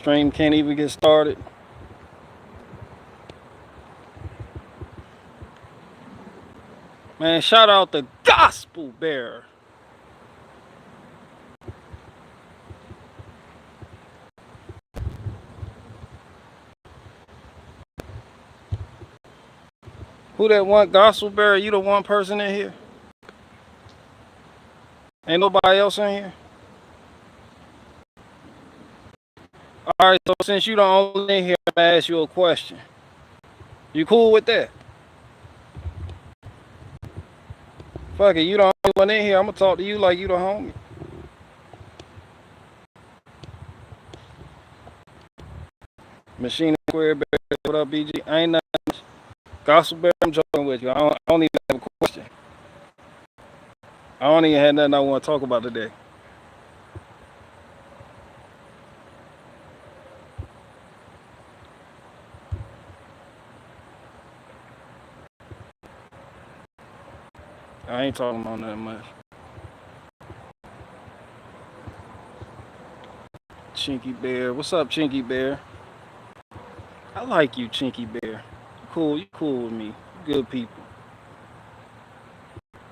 Stream can't even get started. Man, shout out the Gospel Bear. Who that one Gospel Bear? You the one person in here? Ain't nobody else in here? Alright, so since you the only in here, I'm gonna ask you a question. You cool with that? Fuck it, you the only one in here. I'm gonna talk to you like you the homie. Machine Square Bear, what up, BG? Ain't nothing. Gospel Bear, I'm joking with you. I don't even have a question. I don't even have nothing I want to talk about today. I ain't talking about nothing much. Chinky Bear, what's up, Chinky Bear? I like you, Chinky Bear. You cool with me. You good people.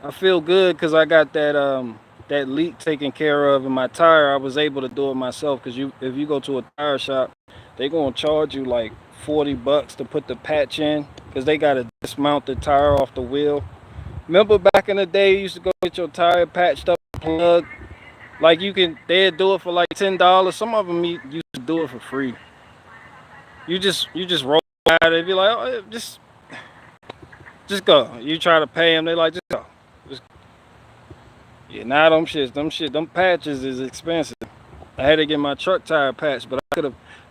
I feel good because I got that leak taken care of in my tire. I was able to do it myself because if you go to a tire shop, they gonna charge you like $40 to put the patch in because they gotta dismount the tire off the wheel. Remember back in the day, you used to go get your tire patched up, plug. Like they'd do it for like $10. Some of them used to do it for free. You just roll out it, be like, oh, just go. You try to pay them, they like, just go. Yeah, now them patches is expensive. I had to get my truck tire patched, but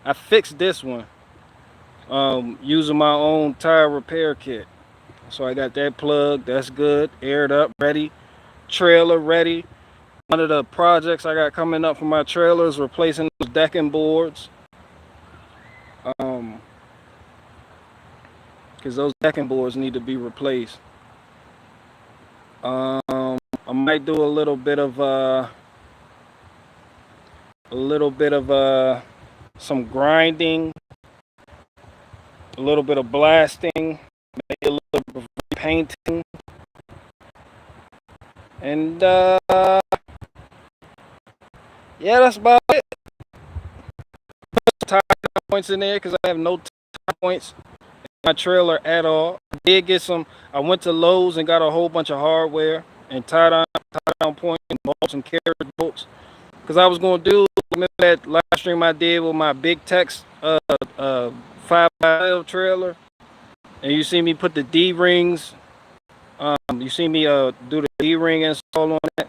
I fixed this one using my own tire repair kit. So I got that plug, that's good, aired up, ready, trailer ready. One of the projects I got coming up for my trailer is replacing those decking boards. Because those decking boards need to be replaced. I might do a little bit of some grinding, a little bit of blasting, maybe a little bit of painting, and yeah, that's about it. Put some tire points in there because I have no tire points in my trailer at all. I went to Lowe's and got a whole bunch of hardware and tie down points and bolts and carriage bolts. Because I was going to remember that live stream I did with my Big Tex 5x12 trailer? And you see me put the D-rings, you see me do the D-ring install on that.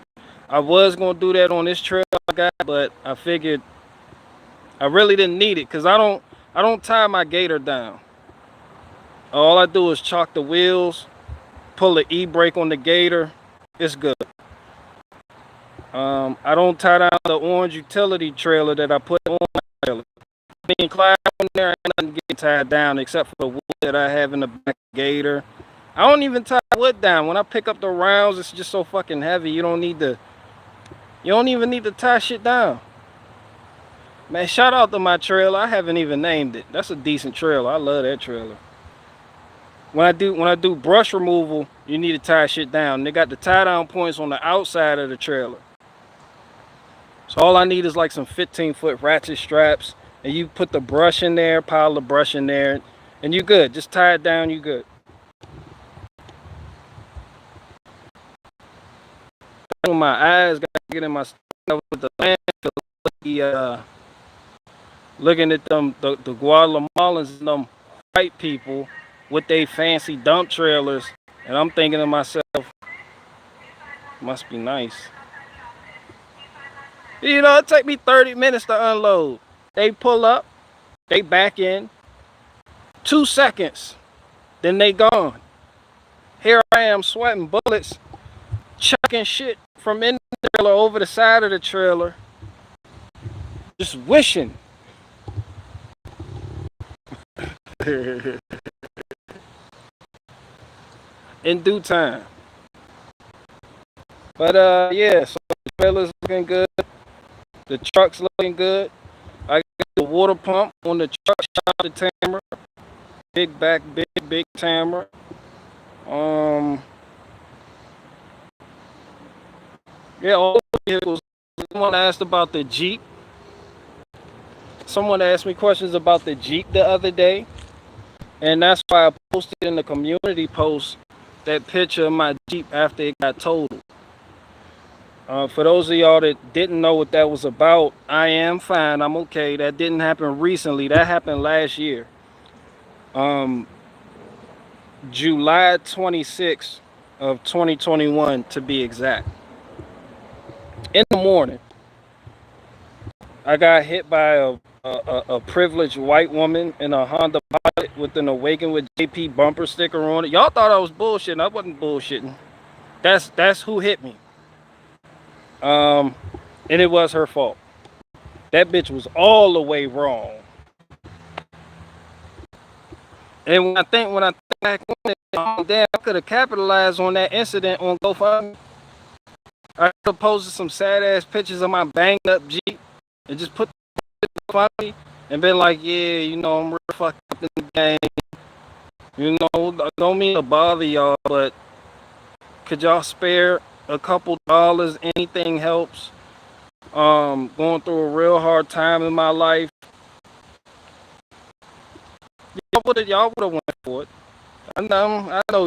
I was going to do that on this trailer I got, but I figured I really didn't need it because I don't tie my gator down. All I do is chalk the wheels, pull the e-brake on the gator. It's good. I don't tie down the orange utility trailer that I put on my trailer. Being Clyde in there, ain't nothing getting tied down except for the wood that I have in the back gator. I don't even tie wood down. When I pick up the rounds, it's just so fucking heavy. You don't even need to tie shit down. Man, shout out to my trailer. I haven't even named it. That's a decent trailer. I love that trailer. When I do brush removal, you need to tie shit down. They got the tie down points on the outside of the trailer. So all I need is like some 15-foot ratchet straps, and you put the brush in there, pile the brush in there, and you good. Just tie it down, you good. My eyes got to get in my stuff with the landfill. Looking at them, the Guatemalans and them white people with their fancy dump trailers, and I'm thinking to myself, must be nice. You know, it take me 30 minutes to unload. They pull up, they back in, 2 seconds, then they gone. Here I am sweating bullets, chucking shit from in the trailer over the side of the trailer, just wishing. In due time. But yeah, so the trailer's looking good. The truck's looking good. I got the water pump on the truck. Shout out to Tamara. Big back, big Tamara. Yeah, all the vehicles. Someone asked about the Jeep. Someone asked me questions about the Jeep the other day. And that's why I posted in the community post that picture of my Jeep after it got totaled. For those of y'all that didn't know what that was about, I am fine. I'm okay. That didn't happen recently. That happened last year. July 26th of 2021 to be exact. In the morning, I got hit by a privileged white woman in a Honda Pilot with an Awaken with JP bumper sticker on it. Y'all thought I was bullshitting. I wasn't bullshitting. That's who hit me. And it was her fault. That bitch was all the way wrong. And when I think back on it, damn, I could have capitalized on that incident on GoFundMe. I could have posted some sad ass pictures of my banged up Jeep and just put it on GoFundMe and been like, yeah, you know, I'm real fucked up in the game. You know, I don't mean to bother y'all, but could y'all spare a couple dollars? Anything helps. Going through a real hard time in my life. Y'all would have went for it. I know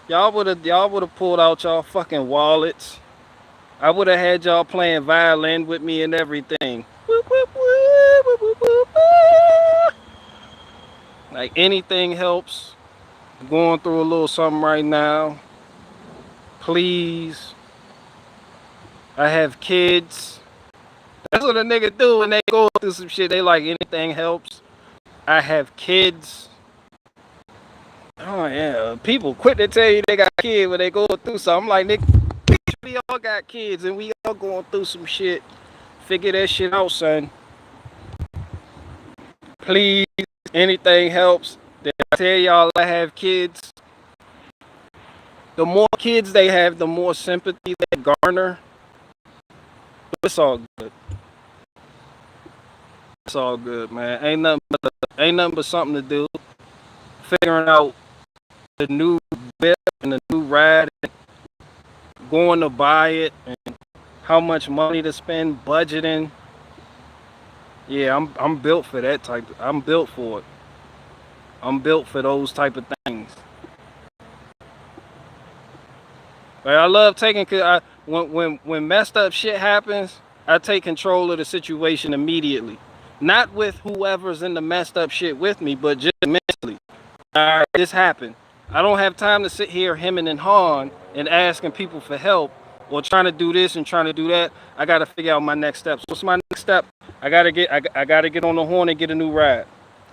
y'all would have pulled out y'all fucking wallets. I would have had y'all playing violin with me and everything. Whoop, whoop, whoop, whoop, whoop, whoop, whoop. Like anything helps. I'm going through a little something right now. Please. I have kids. That's what a nigga do when they go through some shit. They like anything helps. I have kids. Oh yeah, people quit to tell you they got kids when they go through something. I'm like, nigga, we all got kids and we all going through some shit. Figure that shit out, son. Please, anything helps. Did I tell y'all I have kids? The more kids they have, the more sympathy they garner. It's all good. It's all good, man. Ain't nothing but something to do. Figuring out the new bit and the new ride, and going to buy it, and how much money to spend, budgeting. Yeah, I'm built for that type. I'm built for it. I'm built for those type of things. Like, I love taking. When messed up shit happens, I take control of the situation immediately. Not with whoever's in the messed up shit with me, but just mentally. All right, this happened. I don't have time to sit here hemming and hawing and asking people for help or trying to do this and trying to do that. I got to figure out my next steps. What's my next step? I gotta get on the horn and get a new ride.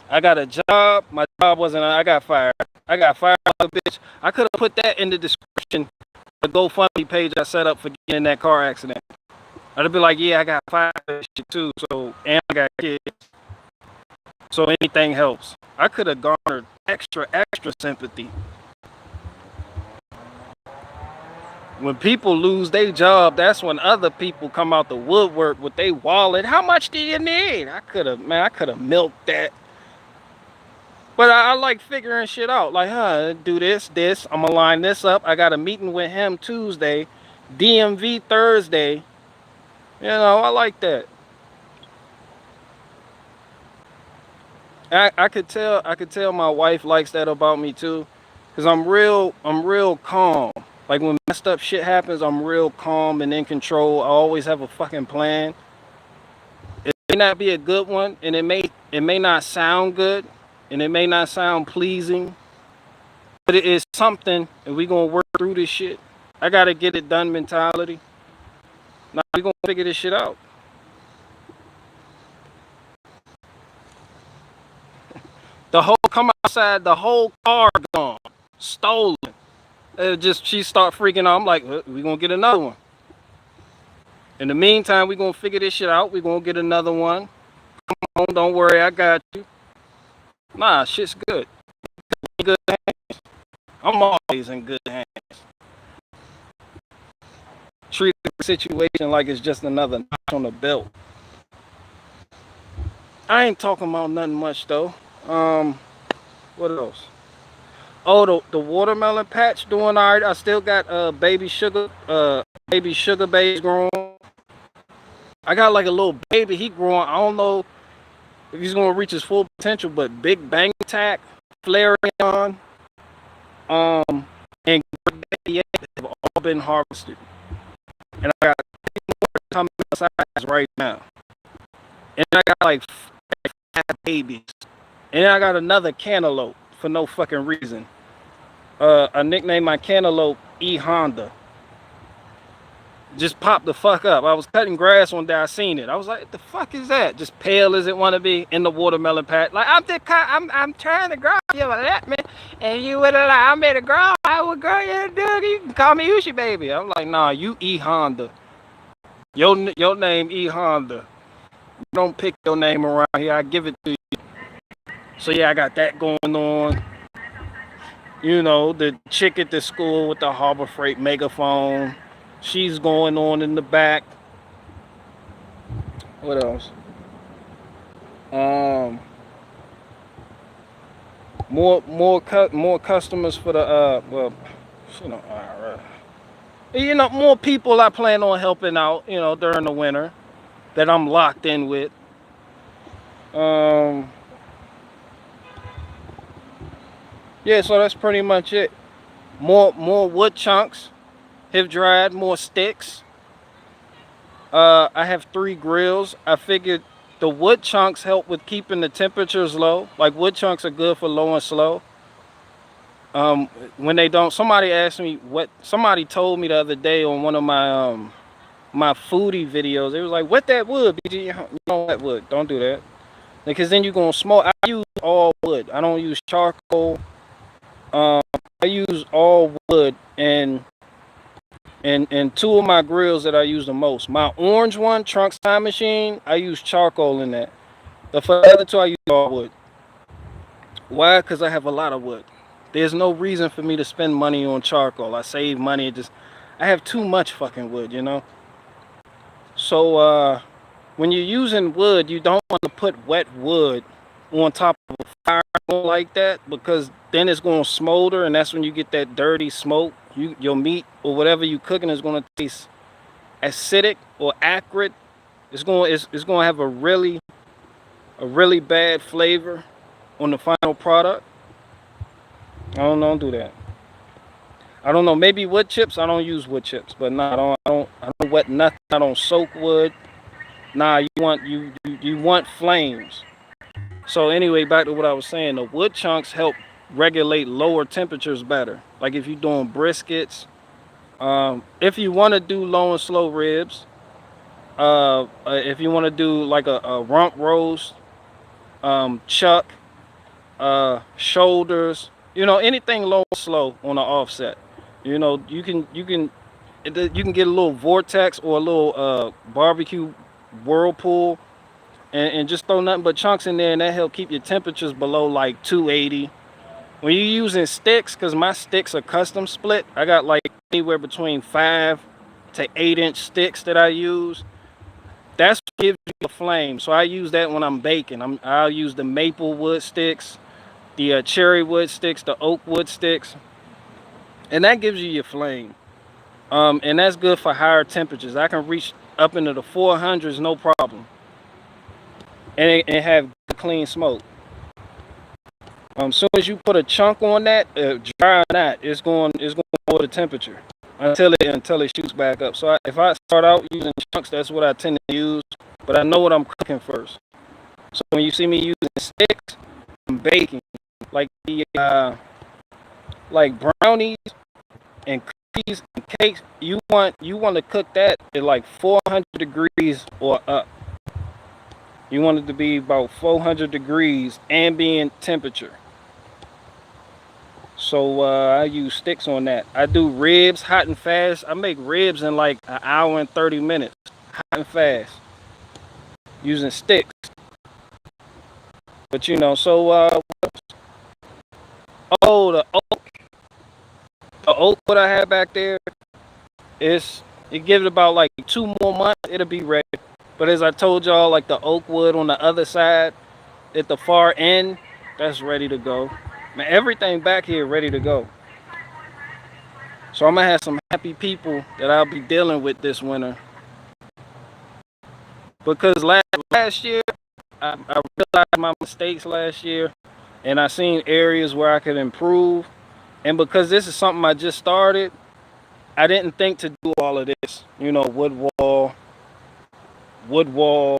I got a job. My job wasn't. I got fired. I got fired, bitch. I could have put that in the description. The GoFundMe page I set up for getting in that car accident. I'd be like, yeah, I got fired shit too. So and I got kids. So anything helps. I could have garnered extra sympathy. When people lose their job, that's when other people come out the woodwork with their wallet. How much do you need? I could have milked that. But I like figuring shit out. Like, do this. I'm gonna line this up. I got a meeting with him Tuesday, DMV Thursday. You know, I like that. I could tell my wife likes that about me too, cause I'm real calm. Like when messed up shit happens, I'm real calm and in control. I always have a fucking plan. It may not be a good one, and it may not sound good, and it may not sound pleasing, but it is something, and we gonna work through this shit. I gotta get it done mentality. Now we gonna figure this shit out. Come outside, the whole car gone, stolen. She start freaking out. I'm like, we gonna get another one. In the meantime, we gonna figure this shit out. We gonna get another one. Come on, don't worry, I got you. Nah, shit's good. Good hands. I'm always in good hands. Treat the situation like it's just another notch on the belt. I ain't talking about nothing much though. What else? Oh, the watermelon patch doing all right. I still got baby sugar babies growing. I got like a little baby. He growing. I don't know if he's gonna reach his full potential, but Big Bang Tack, Flareon, and Great have all been harvested, and I got coming outside right now, and I got like 5 babies, and then I got another cantaloupe for no fucking reason. I nicknamed my cantaloupe E Honda. Just popped the fuck up. I was cutting grass one day. I seen it. I was like, "The fuck is that?" Just pale as it want to be in the watermelon patch. Like I'm trying to grow you that man, and you would have like I made a grow. I would grow you, dude. You can call me Ushi baby. I'm like, nah, you E Honda. Your name E Honda. You don't pick your name around here. I give it to you. So yeah, I got that going on. You know, the chick at the school with the Harbor Freight megaphone. She's going on in the back. What else? More customers for the well, more people I plan on helping out, during the winter that I'm locked in with. Yeah, so that's pretty much it. More wood chunks, have dried, more sticks. I have 3 grills. I figured the wood chunks help with keeping the temperatures low. Like wood chunks are good for low and slow. When they don't, somebody told me the other day on one of my foodie videos, it was like, "Wet that wood, BG. You don't wet wood. Don't do that, because then you're gonna smoke." I use all wood. I don't use charcoal. I use all wood, and 2 of my grills that I use the most. My orange one, Trunks Time Machine, I use charcoal in that. But for the other 2, I use all wood. Why? Because I have a lot of wood. There's no reason for me to spend money on charcoal. I save money. I have too much fucking wood, So when you're using wood, you don't want to put wet wood on top of a fire like that, because then it's going to smolder, and that's when you get that dirty smoke. Your meat or whatever you cooking is going to taste acidic or acrid. It's going to have a really bad flavor on the final product. Don't do that. I don't know, maybe wood chips. I don't use wood chips, but no, I don't wet nothing. I don't soak wood. Nah, you want flames. So anyway, back to what I was saying. The wood chunks help regulate lower temperatures better. Like if you're doing briskets, if you want to do low and slow ribs, if you want to do like a rump roast, chuck, shoulders, anything low and slow on the offset. You can get a little vortex or a little barbecue whirlpool, and just throw nothing but chunks in there, and that help keep your temperatures below like 280. When you're using sticks, because my sticks are custom split, I got like anywhere between 5 to 8 inch sticks that I use. That's what gives you a flame. So I use that when I'm baking. I'll use the maple wood sticks, the cherry wood sticks, the oak wood sticks, and that gives you your flame. And that's good for higher temperatures. I can reach up into the 400s, no problem, and have clean smoke. Soon as you put a chunk on that, dry on that, it's going to lower the temperature until it shoots back up. So if I start out using chunks, that's what I tend to use. But I know what I'm cooking first. So when you see me using sticks, I'm baking like like brownies and cookies and cakes. You want to cook that at like 400 degrees or up. You want it to be about 400 degrees ambient temperature. So I use sticks on that. I do ribs hot and fast. I make ribs in like an hour and 30 minutes, hot and fast, using sticks. But oh, the oak what I have back there, it gives it about like 2 more months, it'll be ready. But as I told y'all, like the oak wood on the other side at the far end, that's ready to go. Man, everything back here ready to go. So I'm gonna have some happy people that I'll be dealing with this winter. Because last year, I realized my mistakes last year, and I seen areas where I could improve. And because this is something I just started, I didn't think to do all of this. You know, wood wall,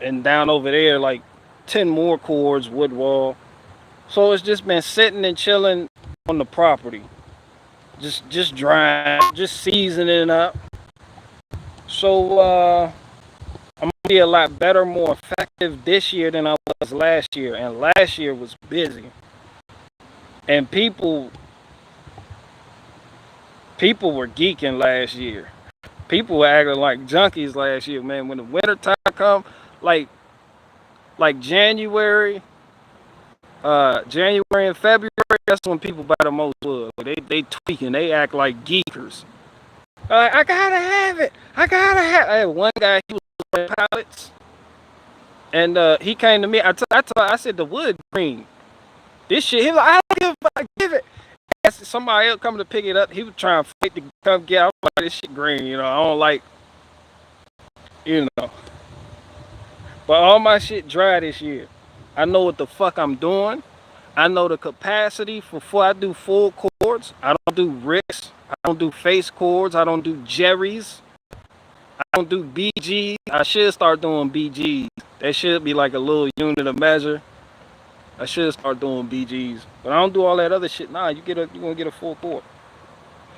and down over there like 10 more cords, wood wall. So it's just been sitting and chilling on the property, just drying, just seasoning up. So I'm gonna be a lot better, more effective this year than I was last year. And last year was busy, and people were geeking last year. People were acting like junkies last year, man. When the winter time come, like January, January and February, that's when people buy the most wood. They tweaking, they act like geekers. I gotta have it. I gotta have. I had one guy, he was doing pallets, and he came to me. I said the wood green. This shit. He was like, I don't give a fuck. Give it. Somebody else coming to pick it up. He was trying to fight to come get. I was like, this shit green. You know, I don't like. You know. But all my shit dry this year. I know what the fuck I'm doing. I know the capacity before I do full chords. I don't do Ricks. I don't do face chords. I don't do Jerry's. I don't do BGs. I should start doing BGs. That should be like a little unit of measure. I should start doing BGs. But I don't do all that other shit. Nah, you're gonna get a full chord.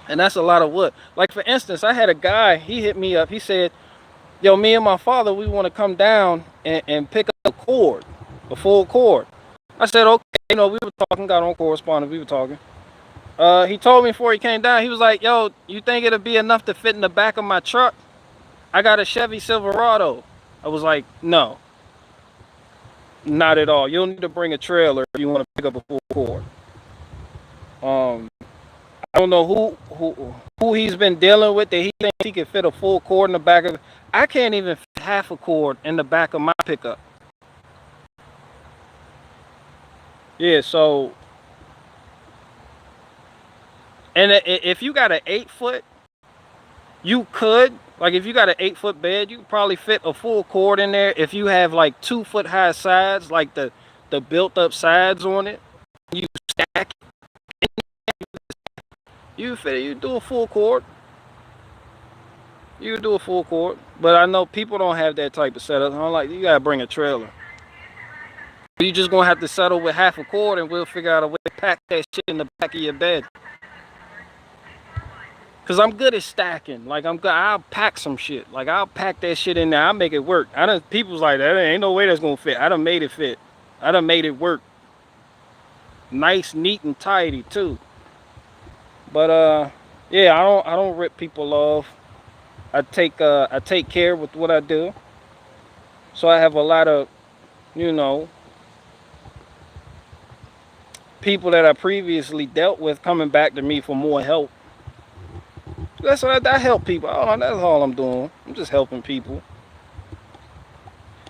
And that's a lot of wood. Like for instance, I had a guy, he hit me up. He said, yo, me and my father, we want to come down and pick up a chord, a full chord. I said, okay, you know, we were talking, got on correspondence, we were talking. He told me before he came down, he was like, yo, you think it'll be enough to fit in the back of my truck? I got a Chevy Silverado. I was like, no, not at all. You'll need to bring a trailer if you want to pick up a full chord. I don't know who he's been dealing with that he thinks he can fit a full chord in the back of. I can't even fit half a chord in the back of my pickup. Yeah, so, and if you got an 8-foot, you could, like if you got an 8-foot bed, you could probably fit a full chord in there. If you have like 2-foot high sides, like the built up sides on it, you stack it, you fit it, you do a full chord. You do a full chord. But I know people don't have that type of setup. I'm like, you gotta bring a trailer. You just gonna have to settle with half a chord, and we'll figure out a way to pack that shit in the back of your bed. Cause I'm good at stacking. Like I'll pack some shit. Like I'll pack that shit in there. I'll make it work. People's like that. Ain't no way that's gonna fit. I done made it fit. I done made it work. Nice, neat, and tidy too. But yeah, I don't rip people off. I take care with what I do. So I have a lot of, you know, people that I previously dealt with coming back to me for more help. That's what I help people. Oh, that's all I'm doing. I'm just helping people.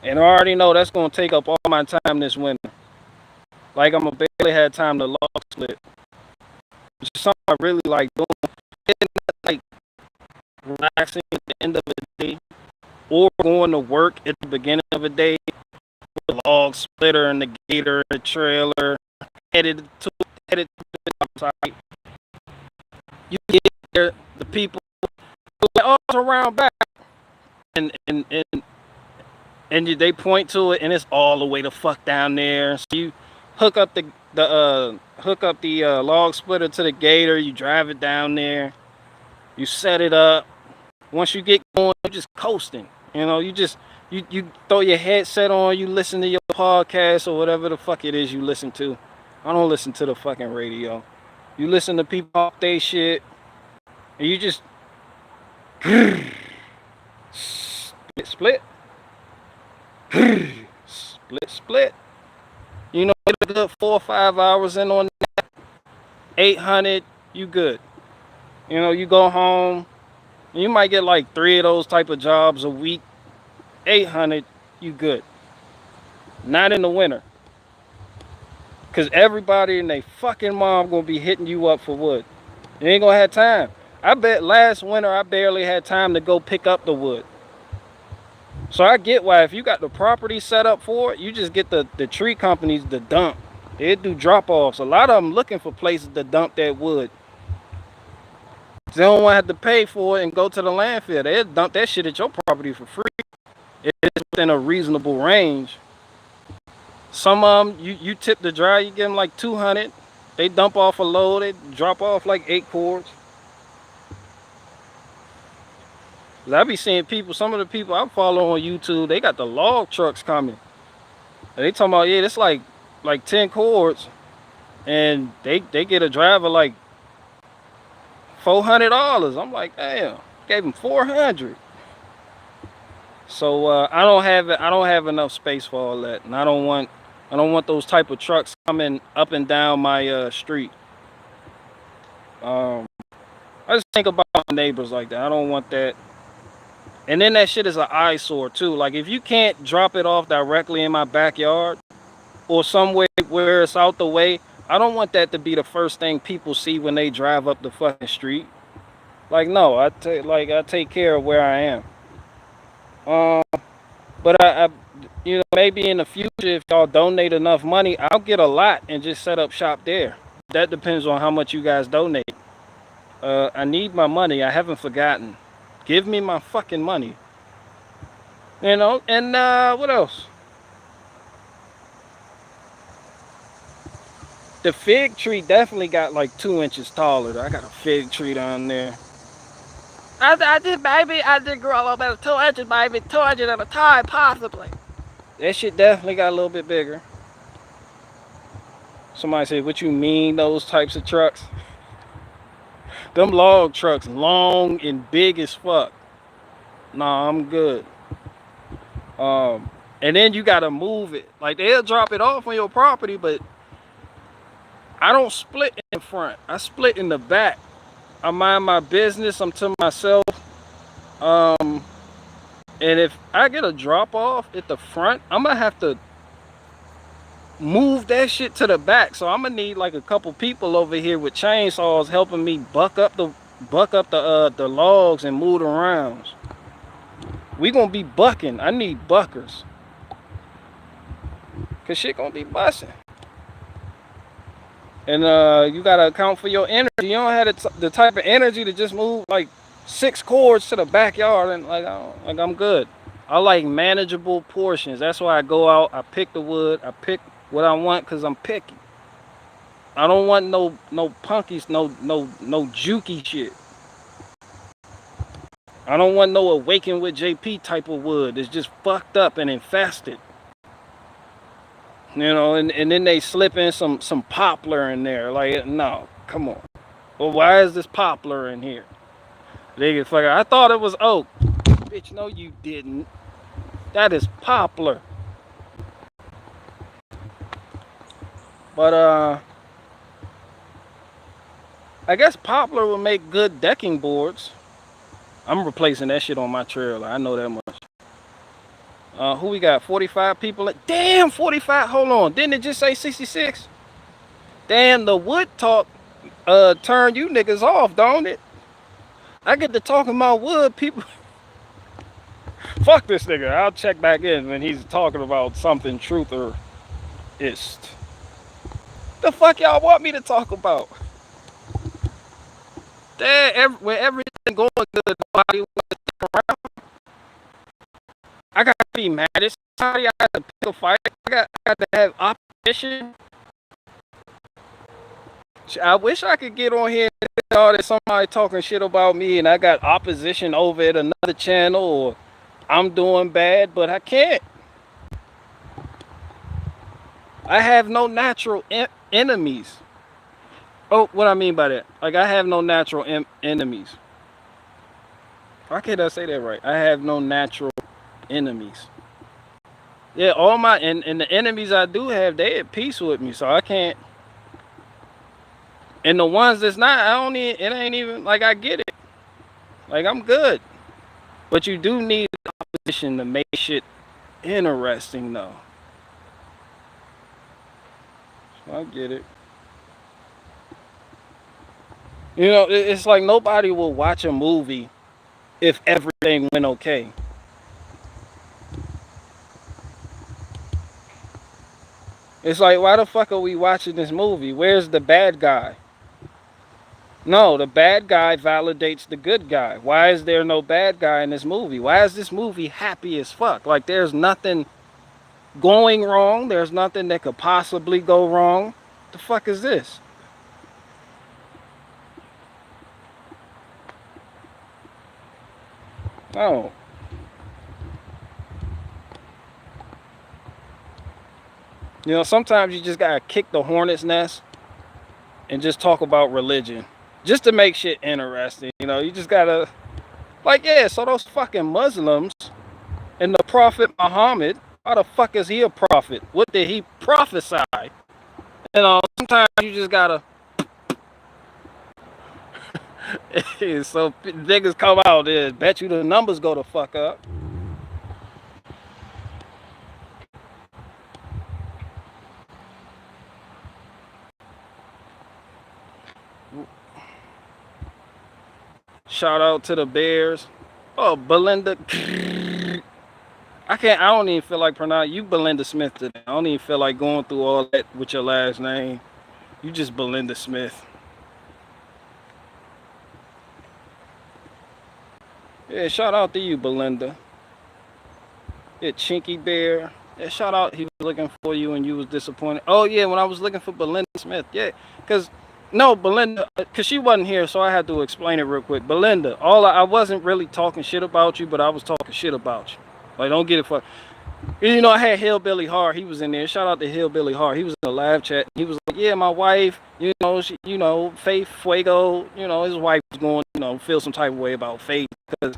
And I already know that's gonna take up all my time this winter. Like I'm gonna barely have time to log split. Which is something I really like doing. It's not like relaxing at the end of the day or going to work at the beginning of a day with a log splitter and the gator and the trailer headed to the site. You get there, the people all around back and they point to it and it's all the way the fuck down there. So you hook up the log splitter to the gator, you drive it down there, you set it up. Once you get going, you're just coasting. You know, you throw your headset on, you listen to your podcast or whatever the fuck it is you listen to. I don't listen to the fucking radio. You listen to people talk they shit, and you just split. Split. You know, get a good 4 or 5 hours in on that. 800, you good. You know, you go home. You might get like 3 of those type of jobs a week. 800, you good. Not in the winter. Cause everybody and they fucking mom gonna be hitting you up for wood. You ain't gonna have time. I bet last winter I barely had time to go pick up the wood. So I get why if you got the property set up for it, you just get the tree companies to dump. They do drop-offs. A lot of them looking for places to dump that wood. They don't want to have to pay for it and go to the landfill. They'll dump that shit at your property for free. It's within a reasonable range. Some of them, you tip the dryer, you give them like 200. They dump off a load, they drop off like 8 cords. I be seeing people, some of the people I follow on YouTube, they got the log trucks coming. And they talking about, yeah, it's like 10 cords. And they get a driver like $400. I'm like, damn, gave him 400. So I don't have enough space for all that. And I don't want those type of trucks coming up and down my street. I just think about my neighbors like that. I don't want that. And then that shit is an eyesore too. Like if you can't drop it off directly in my backyard or somewhere where it's out the way, I don't want that to be the first thing people see when they drive up the fucking street. Like no, I take care of where I am. But I you know, maybe in the future if y'all donate enough money, I'll get a lot and just set up shop there. That depends on how much you guys donate. I need my money. I haven't forgotten. Give me my fucking money. You know, and what else? The fig tree definitely got like 2 inches taller. I got a fig tree down there. I did grow a little bit of 2 inches, baby. 2 inches at a time, possibly. That shit definitely got a little bit bigger. Somebody said, what you mean, those types of trucks? Them log trucks, long and big as fuck. Nah, I'm good. And then you gotta move it. Like they'll drop it off on your property, but I don't split in front. I split in the back. I mind my business. I'm to myself. And if I get a drop off at the front, I'm gonna have to move that shit to the back. So I'm gonna need like a couple people over here with chainsaws helping me buck up the logs and move the rounds. We gonna be bucking. I need buckers. Cause shit gonna be busting. And you gotta account for your energy. You don't have the type of energy to just move like 6 cords to the backyard and like I'm good. I like manageable portions. That's why I go out, I pick the wood, I pick what I want because I'm picky. I don't want no punkies, no jukey shit. I don't want no Awaken with JP type of wood. It's just fucked up and infested. You know, and then they slip in some poplar in there. Like, no, come on. Well, why is this poplar in here? They get fucking, I thought it was oak. Bitch, no you didn't. That is poplar. But I guess poplar will make good decking boards. I'm replacing that shit on my trailer. I know that much. Who we got? 45 people. Damn, 45. Hold on. Didn't it just say 66? Damn, the wood talk turned you niggas off, don't it? I get to talking about wood, people. Fuck this nigga. I'll check back in when he's talking about something truth or ist. The fuck y'all want me to talk about? Damn, when everything going good, nobody wants to stick around. I gotta be mad at somebody. I got to pick a fight. I got to have opposition. I wish I could get on here and tell that somebody talking shit about me and I got opposition over at another channel or I'm doing bad, but I can't. I have no natural enemies. Oh, what I mean by that? Like, I have no natural enemies. Why can't I say that right? I have no natural enemies. Yeah, all my, and the enemies I do have, they at peace with me, so I can't. And the ones that's not, it ain't even, like, I get it. Like, I'm good. But you do need opposition to make shit interesting, though. I get it. You know, it's like nobody will watch a movie if everything went okay. It's like, why the fuck are we watching this movie? Where's the bad guy? No, the bad guy validates the good guy. Why is there no bad guy in this movie? Why is this movie happy as fuck? Like, there's nothing going wrong. There's nothing that could possibly go wrong. The fuck is this? Oh. You know, sometimes you just gotta kick the hornet's nest and just talk about religion. Just to make shit interesting. You know, you just gotta, like, yeah, so those fucking Muslims and the Prophet Muhammad, how the fuck is he a prophet? What did he prophesy? You know, sometimes you just gotta. So niggas come out there, bet you the numbers go the fuck up. Shout out to the Bears. Oh, Belinda. I don't even feel like pronouncing you Belinda Smith today. I don't even feel like going through all that with your last name. You just Belinda Smith. Yeah, shout out to you, Belinda. Yeah, Chinky Bear. Yeah, shout out. He was looking for you and you was disappointed. Oh, yeah, when I was looking for Belinda Smith. Yeah, because, no, Belinda, because she wasn't here, so I had to explain it real quick. Belinda, I wasn't really talking shit about you, but I was talking shit about you. Like, don't get it fucked. You know, I had Hillbilly Hard. He was in there. Shout out to Hillbilly Hard. He was in the live chat. He was like, yeah, my wife, Faith Fuego, his wife was going, feel some type of way about Faith because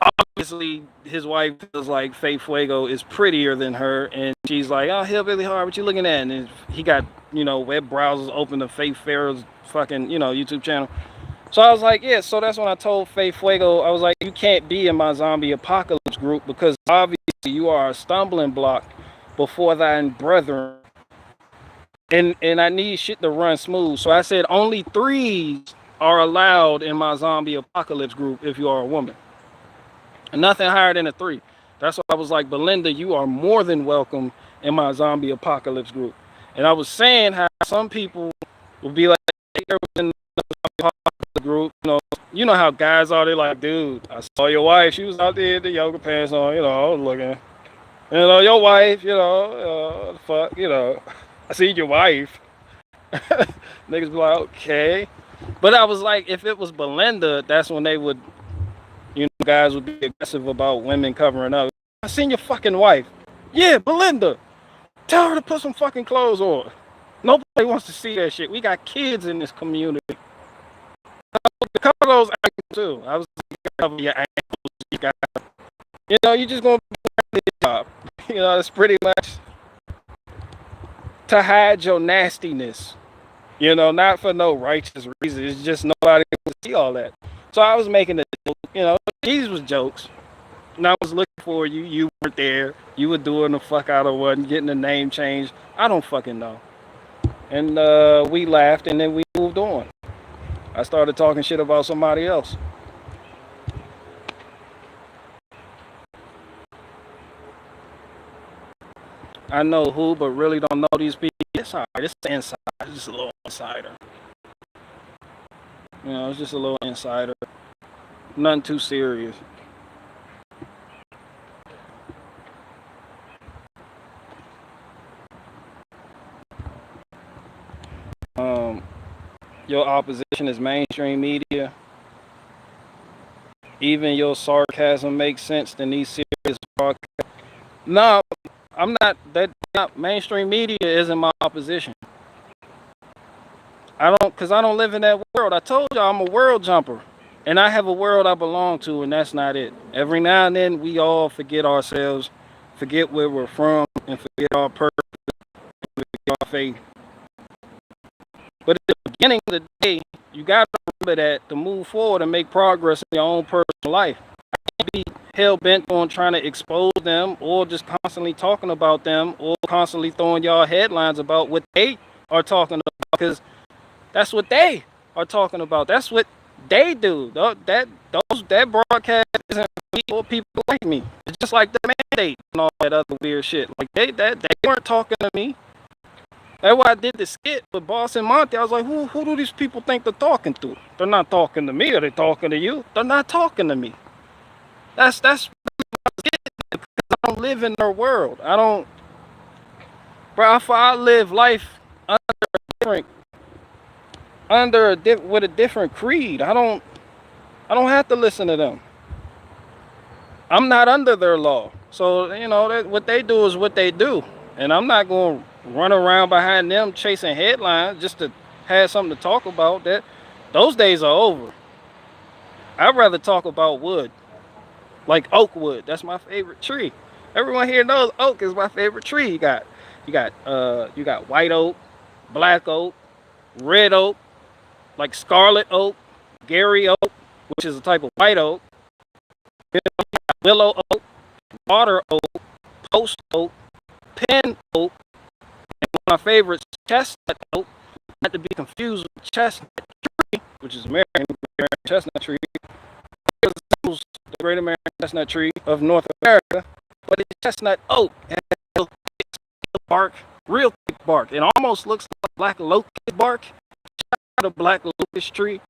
obviously his wife feels like Faith Fuego is prettier than her. And she's like, oh, Hillbilly Hard, what you looking at? And he got, web browsers open to Faith Farrell's fucking, YouTube channel. So I was like, yeah, so that's when I told Faith Fuego, I was like, you can't be in my zombie apocalypse group because obviously you are a stumbling block before thine brethren. And I need shit to run smooth. So I said only 3s are allowed in my zombie apocalypse group if you are a woman. And nothing higher than a 3. That's why I was like, Belinda, you are more than welcome in my zombie apocalypse group. And I was saying how some people will be like, in the group, you know how guys are. They're like, dude, I saw your wife. She was out there in the yoga pants on. I was looking. Your wife. The fuck. I see your wife. Niggas be like, okay. But I was like, if it was Belinda, that's when they would, guys would be aggressive about women covering up. I seen your fucking wife. Yeah, Belinda. Tell her to put some fucking clothes on. Nobody wants to see that shit. We got kids in this community. Cover those ankles too. I was cover your ankles. You just gonna do the job. It's pretty much to hide your nastiness. Not for no righteous reason. It's just nobody will see all that. So I was making a joke. These was jokes. And I was looking for you. You weren't there. You were doing the fuck out of one, getting the name changed. I don't fucking know. And we laughed and then we moved on. I started talking shit about somebody else. I know who, but really don't know these people. It's all right. It's inside. It's just a little insider. It's just a little insider. Nothing too serious. Your opposition is mainstream media. Even your sarcasm makes sense than these serious broadcasts. No, I'm not. Mainstream media isn't my opposition. Because I don't live in that world. I told y'all I'm a world jumper. And I have a world I belong to, and that's not it. Every now and then, we all forget ourselves, forget where we're from, and forget our purpose, forget our faith. But at the beginning of the day, you got to remember that to move forward and make progress in your own personal life. Be hell bent on trying to expose them or just constantly talking about them or constantly throwing y'all headlines about what they are talking about because that's what they are talking about. That's what they do. That broadcast isn't for me or people like me. It's just like the mandate and all that other weird shit. Like they weren't talking to me. That's why I did the skit with Boss and Monty. I was like, who do these people think they're talking to? They're not talking to me. Are they talking to you? They're not talking to me. That's I don't live in their world. I don't, bro. I live life under different, with a different creed. I don't have to listen to them. I'm not under their law. So what they do is what they do, and I'm not going to run around behind them chasing headlines just to have something to talk about. Those days are over. I'd rather talk about wood, like oak wood. That's my favorite tree. Everyone here knows oak is my favorite tree. You got white oak, black oak, red oak, like scarlet oak, Gary oak, which is a type of white oak, willow oak, water oak, post oak, pin oak, and one of my favorites, chestnut oak, not to be confused with chestnut tree, which is American chestnut tree. The great American chestnut tree of North America, but it's chestnut oak. It has bark, real thick bark. It almost looks like black locust bark. The black locust tree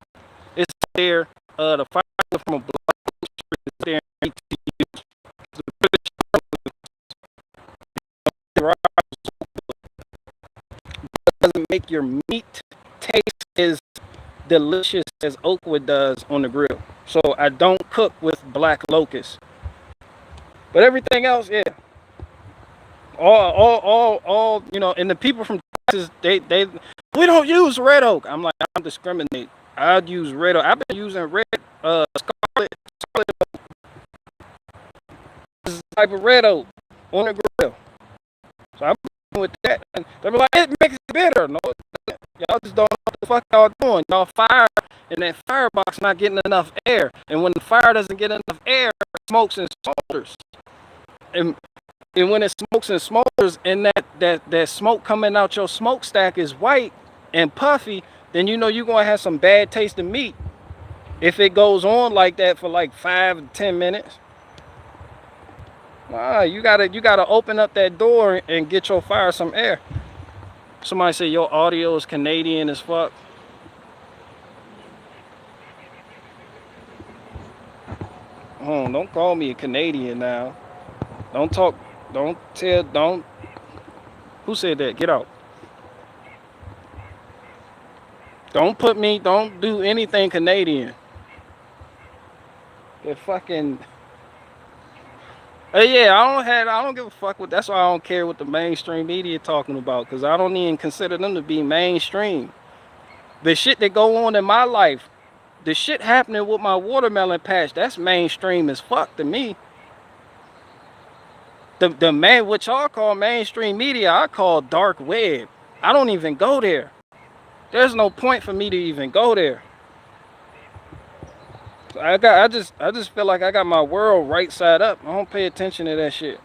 is there. The fire from a black locust tree is there in 18 years. It doesn't make your meat taste as delicious as oak wood does on the grill. So I don't cook with black locust. But everything else, yeah. All and the people from Texas, they we don't use red oak. I'm like, I'm discriminate. I'd use red oak. I've been using red scarlet oak. This is the type of red oak on the grill. So I'm with that. And they'll be like, it makes it bitter. No, y'all just don't know what the fuck y'all doing. Y'all fire and that firebox not getting enough air. And when the fire doesn't get enough air, it smokes and smolders. And when it smokes and smolders and that smoke coming out your smokestack is white and puffy, then you're gonna have some bad tasting meat. If it goes on like that for like 5 to 10 minutes. You gotta open up that door and get your fire some air. Somebody say your audio is Canadian as fuck. Don't call me a Canadian now. Don't who said that? Get out. Don't do anything Canadian. They're fucking yeah, I don't give a fuck what. That's why I don't care what the mainstream media talking about, because I don't even consider them to be mainstream. The shit that go on in my life, the shit happening with my watermelon patch, that's mainstream as fuck to me. The man, what y'all call mainstream media, I call dark web. I don't even go there. There's no point for me to even go there. I just feel like I got my world right side up. I don't pay attention to that shit.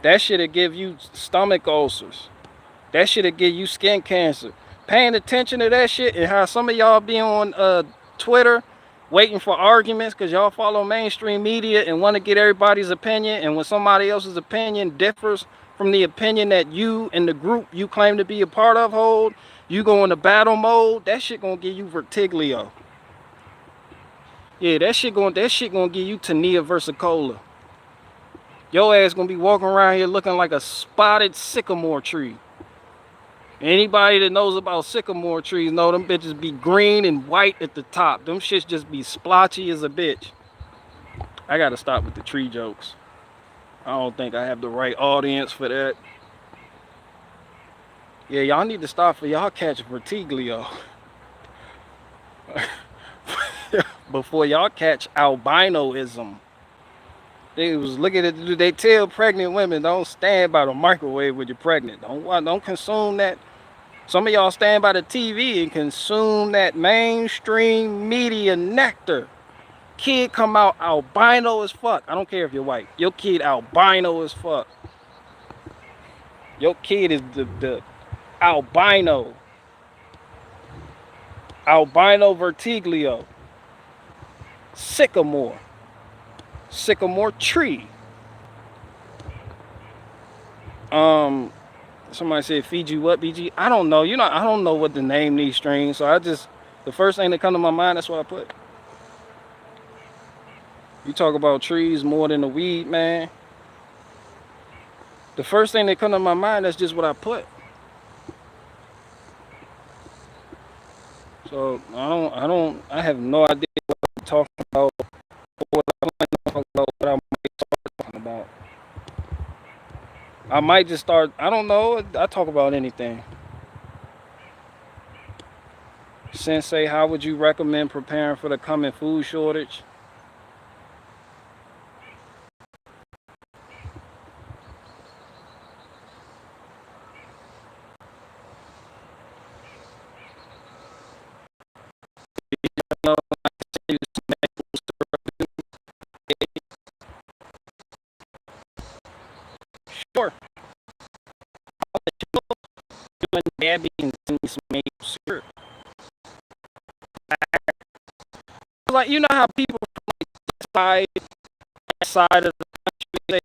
That shit'll give you stomach ulcers. That shit'll give you skin cancer. Paying attention to that shit, and how some of y'all be on Twitter waiting for arguments because y'all follow mainstream media and want to get everybody's opinion, and when somebody else's opinion differs from the opinion that you and the group you claim to be a part of hold, you go into battle mode. That shit gonna give you vertiglio. Yeah, that shit gonna give you tinea versicola. Your ass gonna be walking around here looking like a spotted sycamore tree. Anybody that knows about sycamore trees know them bitches be green and white at the top. Them shits just be splotchy as a bitch. I gotta stop with the tree jokes. I don't think I have the right audience for that. Yeah, y'all need to stop for y'all catch vertiglio. Before y'all catch albinoism. They was looking at, they tell pregnant women, don't stand by the microwave when you're pregnant. Don't consume that Some of y'all stand by the TV and consume that mainstream media nectar. Kid come out albino as fuck. I don't care if you're white. Your kid albino as fuck. Your kid is the albino. Albino vertiglio. Sycamore. Sycamore tree. Somebody said Fiji what, BG? I don't know. I don't know what to name these strings. So the first thing that come to my mind, that's what I put. You talk about trees more than the weed, man. The first thing that come to my mind, that's just what I put. So I have no idea what I'm talking about, what I might start talking about. I might just start, I don't know, I talk about anything. Sensei, how would you recommend preparing for the coming food shortage? Sure. I'll let you know. You and Gabby can send me some maple syrup. Like, you know how people from like that side of the country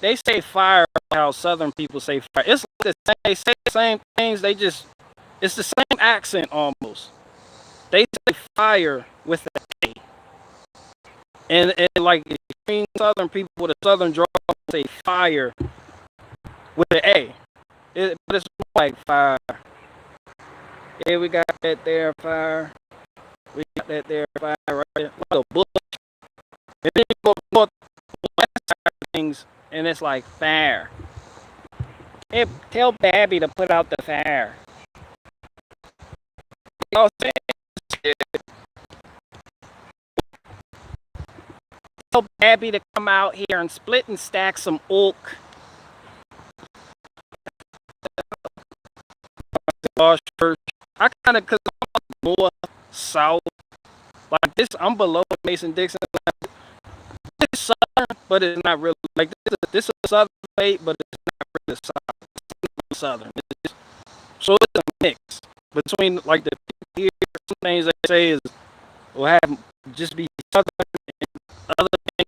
they say fire how southern people say fire. It's like they say the same things, it's the same accent almost. They say fire with an A. And like extreme southern people with a southern drawl say fire with an A. But it's like fire. Yeah, we got that there fire. We got that there fire right there. Like a bush. And then you go north west side of things and it's like fire. Hey, tell Babby to put out the fire. You know what I'm saying? Tell Babby to come out here and split and stack some oak. I kind of, cause I'm north, south, like this. I'm below Mason-Dixon. It's southern, but it's not really like this is a southern state, but it's not really southern. So it's a mix between like the people here. Some things they say is will have just be southern, and other things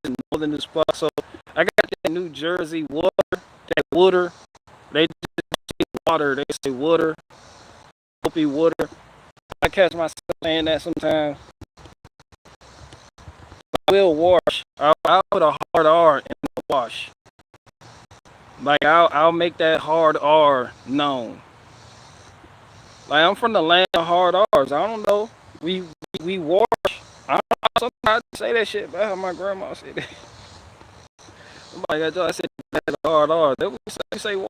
is northern as fuck. So I got that New Jersey water, that water. They just say water. They say water. Soapy water. I catch myself saying that sometimes. I will wash. I'll put a hard R in the wash. Like I'll make that hard R known. Like I'm from the land of hard R's. I don't know. We wash. I don't know. Sometimes I say that shit, but my grandma said that. I said that hard R. They would say wash.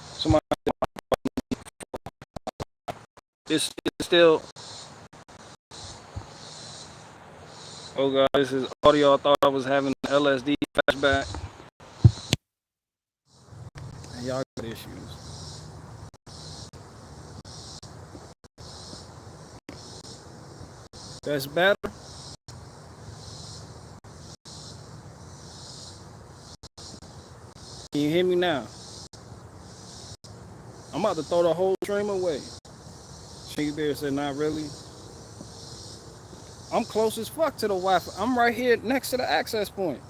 Somebody. It's still. Oh god, this is audio. I thought I was having an LSD flashback. And y'all got issues. That's better. Can you hear me now? I'm about to throw the whole stream away. Shingy Bear said, not really. I'm close as fuck to the Wi-Fi. I'm right here next to the access point.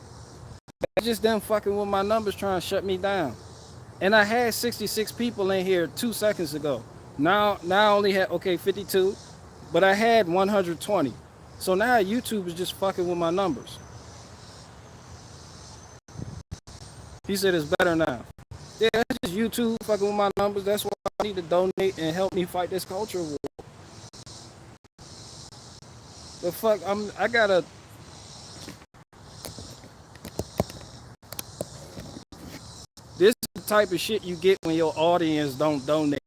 They just done fucking with my numbers trying to shut me down. And I had 66 people in here 2 seconds ago. Now I only had, 52. But I had 120. So now YouTube is just fucking with my numbers. He said it's better now. Yeah, that's just YouTube fucking with my numbers. That's why I need to donate and help me fight this culture war. The fuck, I gotta. This is the type of shit you get when your audience don't donate.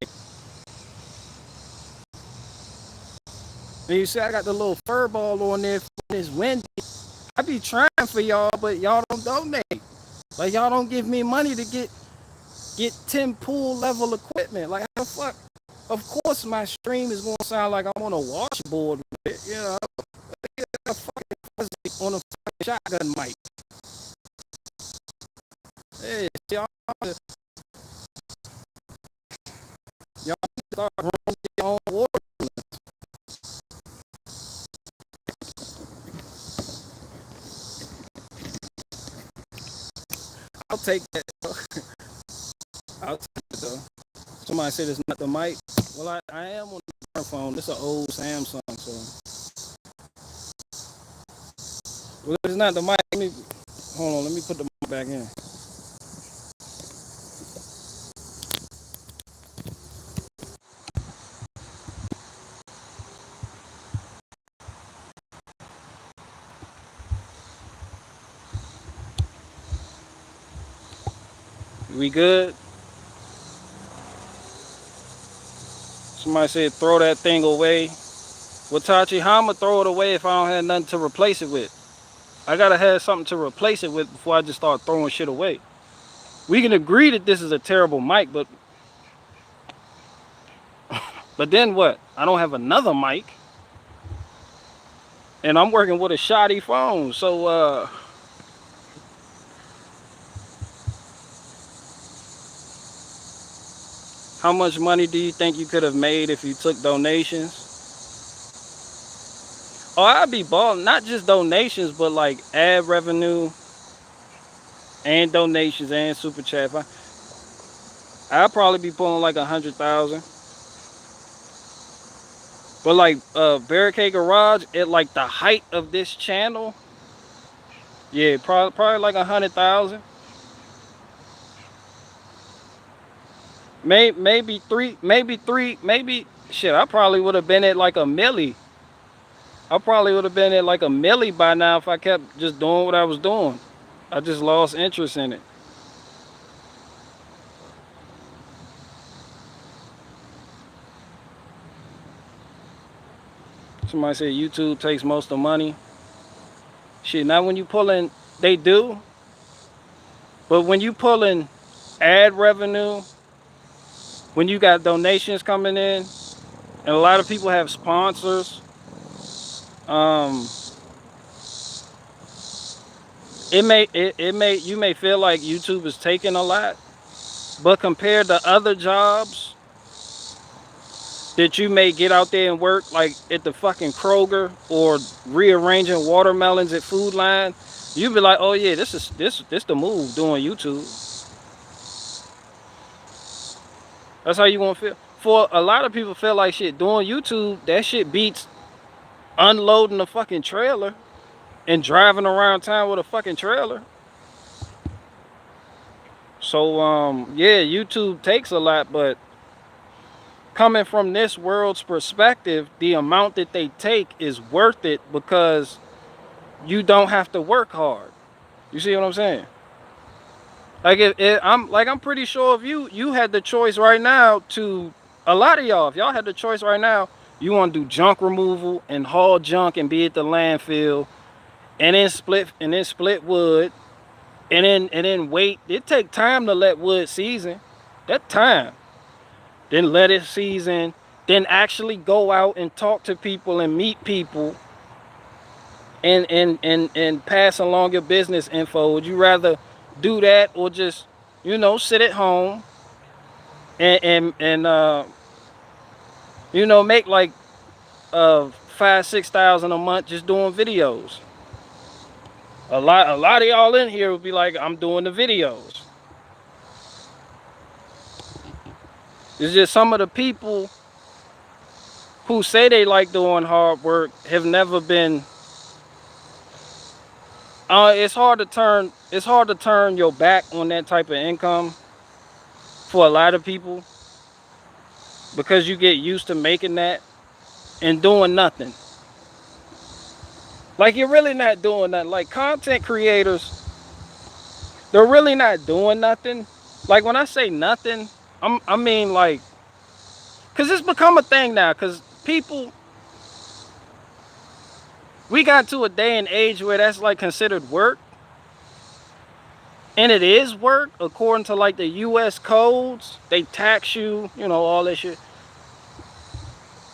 And you see, I got the little fur ball on there. It's windy. I be trying for y'all, but y'all don't donate. Like y'all don't give me money to get 10 pool level equipment. Like how the fuck? Of course my stream is gonna sound like I'm on a washboard with it. You know, a fucking on a fucking shotgun mic. Hey, y'all start growing your own water. I'll take that. I'll take it though. Somebody said it's not the mic. Well, I am on the phone. It's an old Samsung, so. Well, it's not the mic. Hold on. Let me put the mic back in. We good? Somebody said throw that thing away. Well, Tachi, how I'ma throw it away if I don't have nothing to replace it with? I gotta have something to replace it with before I just start throwing shit away. We can agree that this is a terrible mic, but then what? I don't have another mic, and I'm working with a shoddy phone. So how much money do you think you could have made if you took donations? Oh, I'd be balling. Not just donations, but like ad revenue and donations and super chat. I'd probably be pulling like 100,000. But like Barricade Garage at like the height of this channel, yeah, probably like 100,000. Maybe three, maybe shit. I probably would have been at like a milli. I probably would have been at like a milli by now if I kept just doing what I was doing. I just lost interest in it. Somebody said YouTube takes most of the money. Shit, now when you pull in, they do. But when you pull in ad revenue, when you got donations coming in, and a lot of people have sponsors, you may feel like YouTube is taking a lot, but compared to other jobs that you may get out there and work, like at the fucking Kroger or rearranging watermelons at Food Line, you be like, oh yeah, this the move doing YouTube. That's how you want to feel. For a lot of people feel like shit doing YouTube, that shit beats unloading a fucking trailer and driving around town with a fucking trailer. So yeah, YouTube takes a lot, but coming from this world's perspective, the amount that they take is worth it because you don't have to work hard. You see what I'm saying? Like I'm pretty sure if you had the choice right now to, a lot of y'all, if y'all had the choice right now, you want to do junk removal and haul junk and be at the landfill and then split wood and then wait. It take time to let wood season. That time. Then let it season. Then actually go out and talk to people and meet people and pass along your business info. Would you rather do that or just, sit at home and make like 5,000-6,000 a month just doing videos? A lot of y'all in here would be like, I'm doing the videos. It's just some of the people who say they like doing hard work have never been. It's hard to turn your back on that type of income for a lot of people because you get used to making that and doing nothing. Like you're really not doing nothing. Like content creators, they're really not doing nothing. Like when I say nothing, I mean like, cause it's become a thing now. Cause people we got to a day and age where that's like considered work, and it is work according to like the U.S. codes. They tax you, you know, all that shit.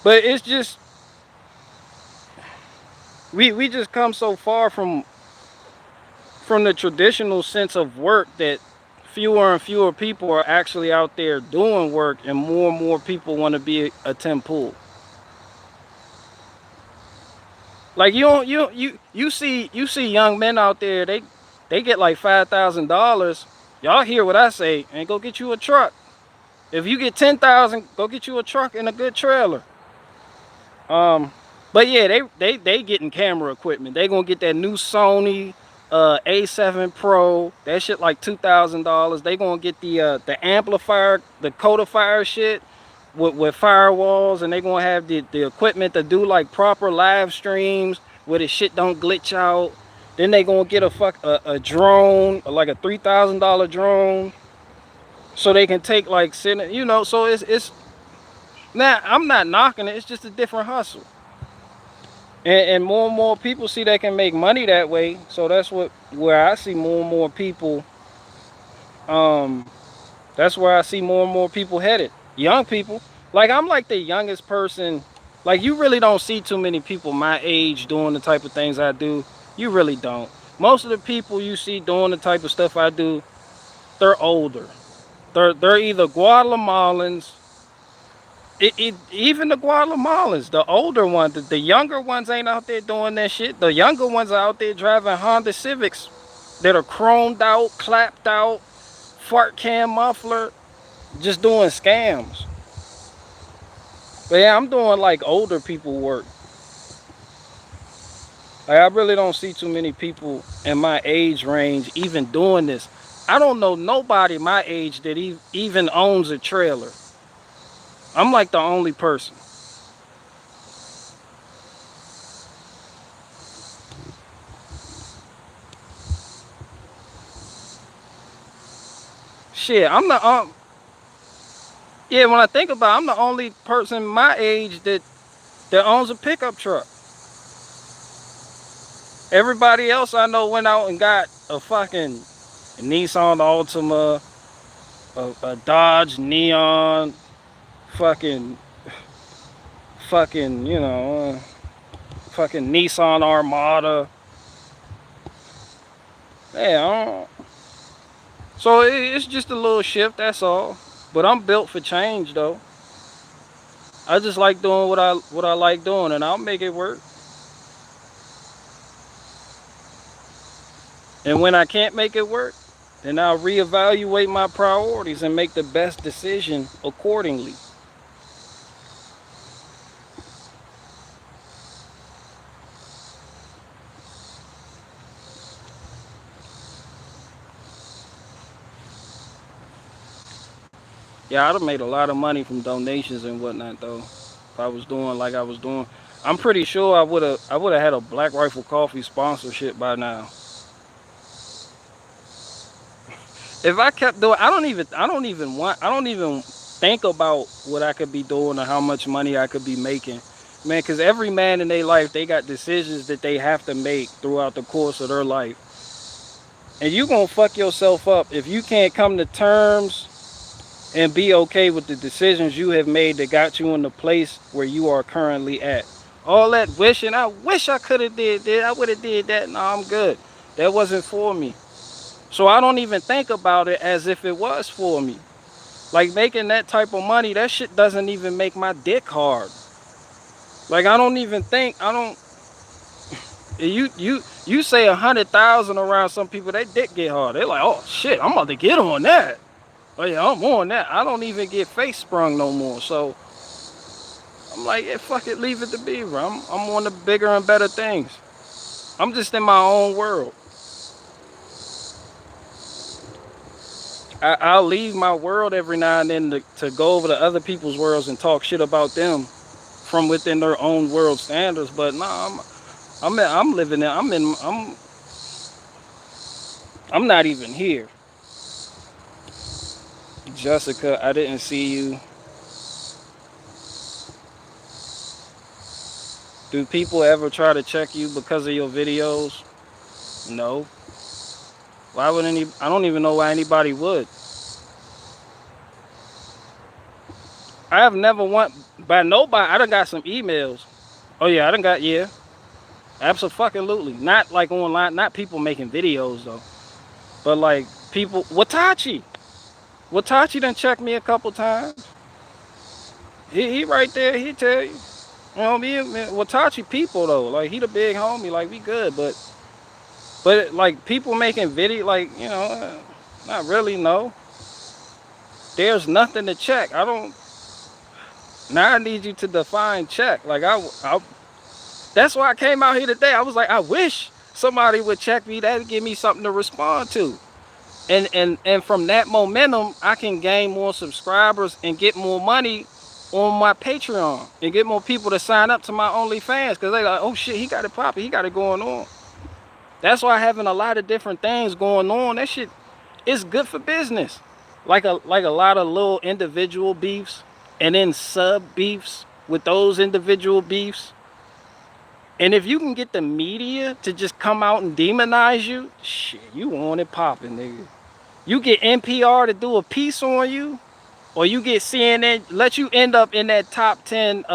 But it's just we just come so far from the traditional sense of work that fewer and fewer people are actually out there doing work, and more people want to be a temple. Like you see young men out there, they get like $5,000. Y'all hear what I say? And go get you a truck. If you get 10,000, go get you a truck and a good trailer. Um, but yeah, they getting camera equipment. They gonna get that new Sony A7 Pro. That shit like $2,000. They gonna get the amplifier, the codifier shit with firewalls, and they gonna have the equipment to do like proper live streams where the shit don't glitch out. Then they gonna get a drone, like a $3,000 drone, so they can take like you know. So it's now, I'm not knocking it. It's just a different hustle. And more people see they can make money that way. So that's where I see more and more people. Um, that's where I see more and more people headed. Young people. Like I'm like the youngest person. Like you really don't see too many people my age doing the type of things I do. You really don't. Most of the people you see doing the type of stuff I do, they're older. They're either Guatemalans. Even the Guatemalans, the older ones, the younger ones ain't out there doing that shit. The younger ones are out there driving Honda Civics that are chromed out, clapped out, fart cam muffler, just doing scams. But yeah, I'm doing like older people work. Like I really don't see too many people in my age range even doing this. I don't know nobody my age that even owns a trailer. I'm like the only person. Shit, I'm the yeah. When I think about it, I'm the only person my age that owns a pickup truck. Everybody else I know went out and got a fucking Nissan Altima, a Dodge Neon, fucking you know, fucking Nissan Armada. Yeah, so it's just a little shift, that's all. But I'm built for change though. I just like doing what I like doing, and I'll make it work. And when I can't make it work, then I'll reevaluate my priorities and make the best decision accordingly. Yeah, I'd have made a lot of money from donations and whatnot though. If I was doing like I was doing. I'm pretty sure I would have had a Black Rifle Coffee sponsorship by now. If I kept doing, I don't even think about what I could be doing or how much money I could be making. Man, because every man in their life, they got decisions that they have to make throughout the course of their life. And you gonna fuck yourself up if you can't come to terms and be okay with the decisions you have made that got you in the place where you are currently at. All that wishing, I wish I could have did that, I would have did that. No, I'm good. That wasn't for me. So I don't even think about it as if it was for me. Like making that type of money, that shit doesn't even make my dick hard. Like I don't even think, I don't, you say 100,000 around some people, they dick get hard. They're like, oh shit, I'm about to get on that. Oh yeah, I'm on that. I don't even get face sprung no more. So I'm like, yeah, fuck it, leave it to be, bro. I'm on the bigger and better things. I'm just in my own world. I'll leave my world every now and then to go over to other people's worlds and talk shit about them from within their own world standards. But nah, I'm living there. I'm not even here. Jessica, I didn't see you. Do people ever try to check you because of your videos? No. Why would any? I don't even know why anybody would. I have never want by nobody. I done got some emails. Oh yeah, I done got yeah. Absolutely. Not like online. Not people making videos though. But like people. Watachi. Watachi done checked me a couple times. He right there. He tell you. You know me and Watachi people though. Like he the big homie. Like we good. But like people making video. Like you know. Not really. No. There's nothing to check. I don't. Now I need you to define check. Like I that's why I came out here today. I was like, I wish somebody would check me. That'd give me something to respond to. And from that momentum, I can gain more subscribers and get more money on my Patreon and get more people to sign up to my OnlyFans because they like, oh shit, he got it popping, he got it going on. That's why having a lot of different things going on, that shit is good for business. Like a lot of little individual beefs and then sub beefs with those individual beefs. And if you can get the media to just come out and demonize you, shit, you want it popping, nigga. You get NPR to do a piece on you, or you get CNN, let you end up in that top 10,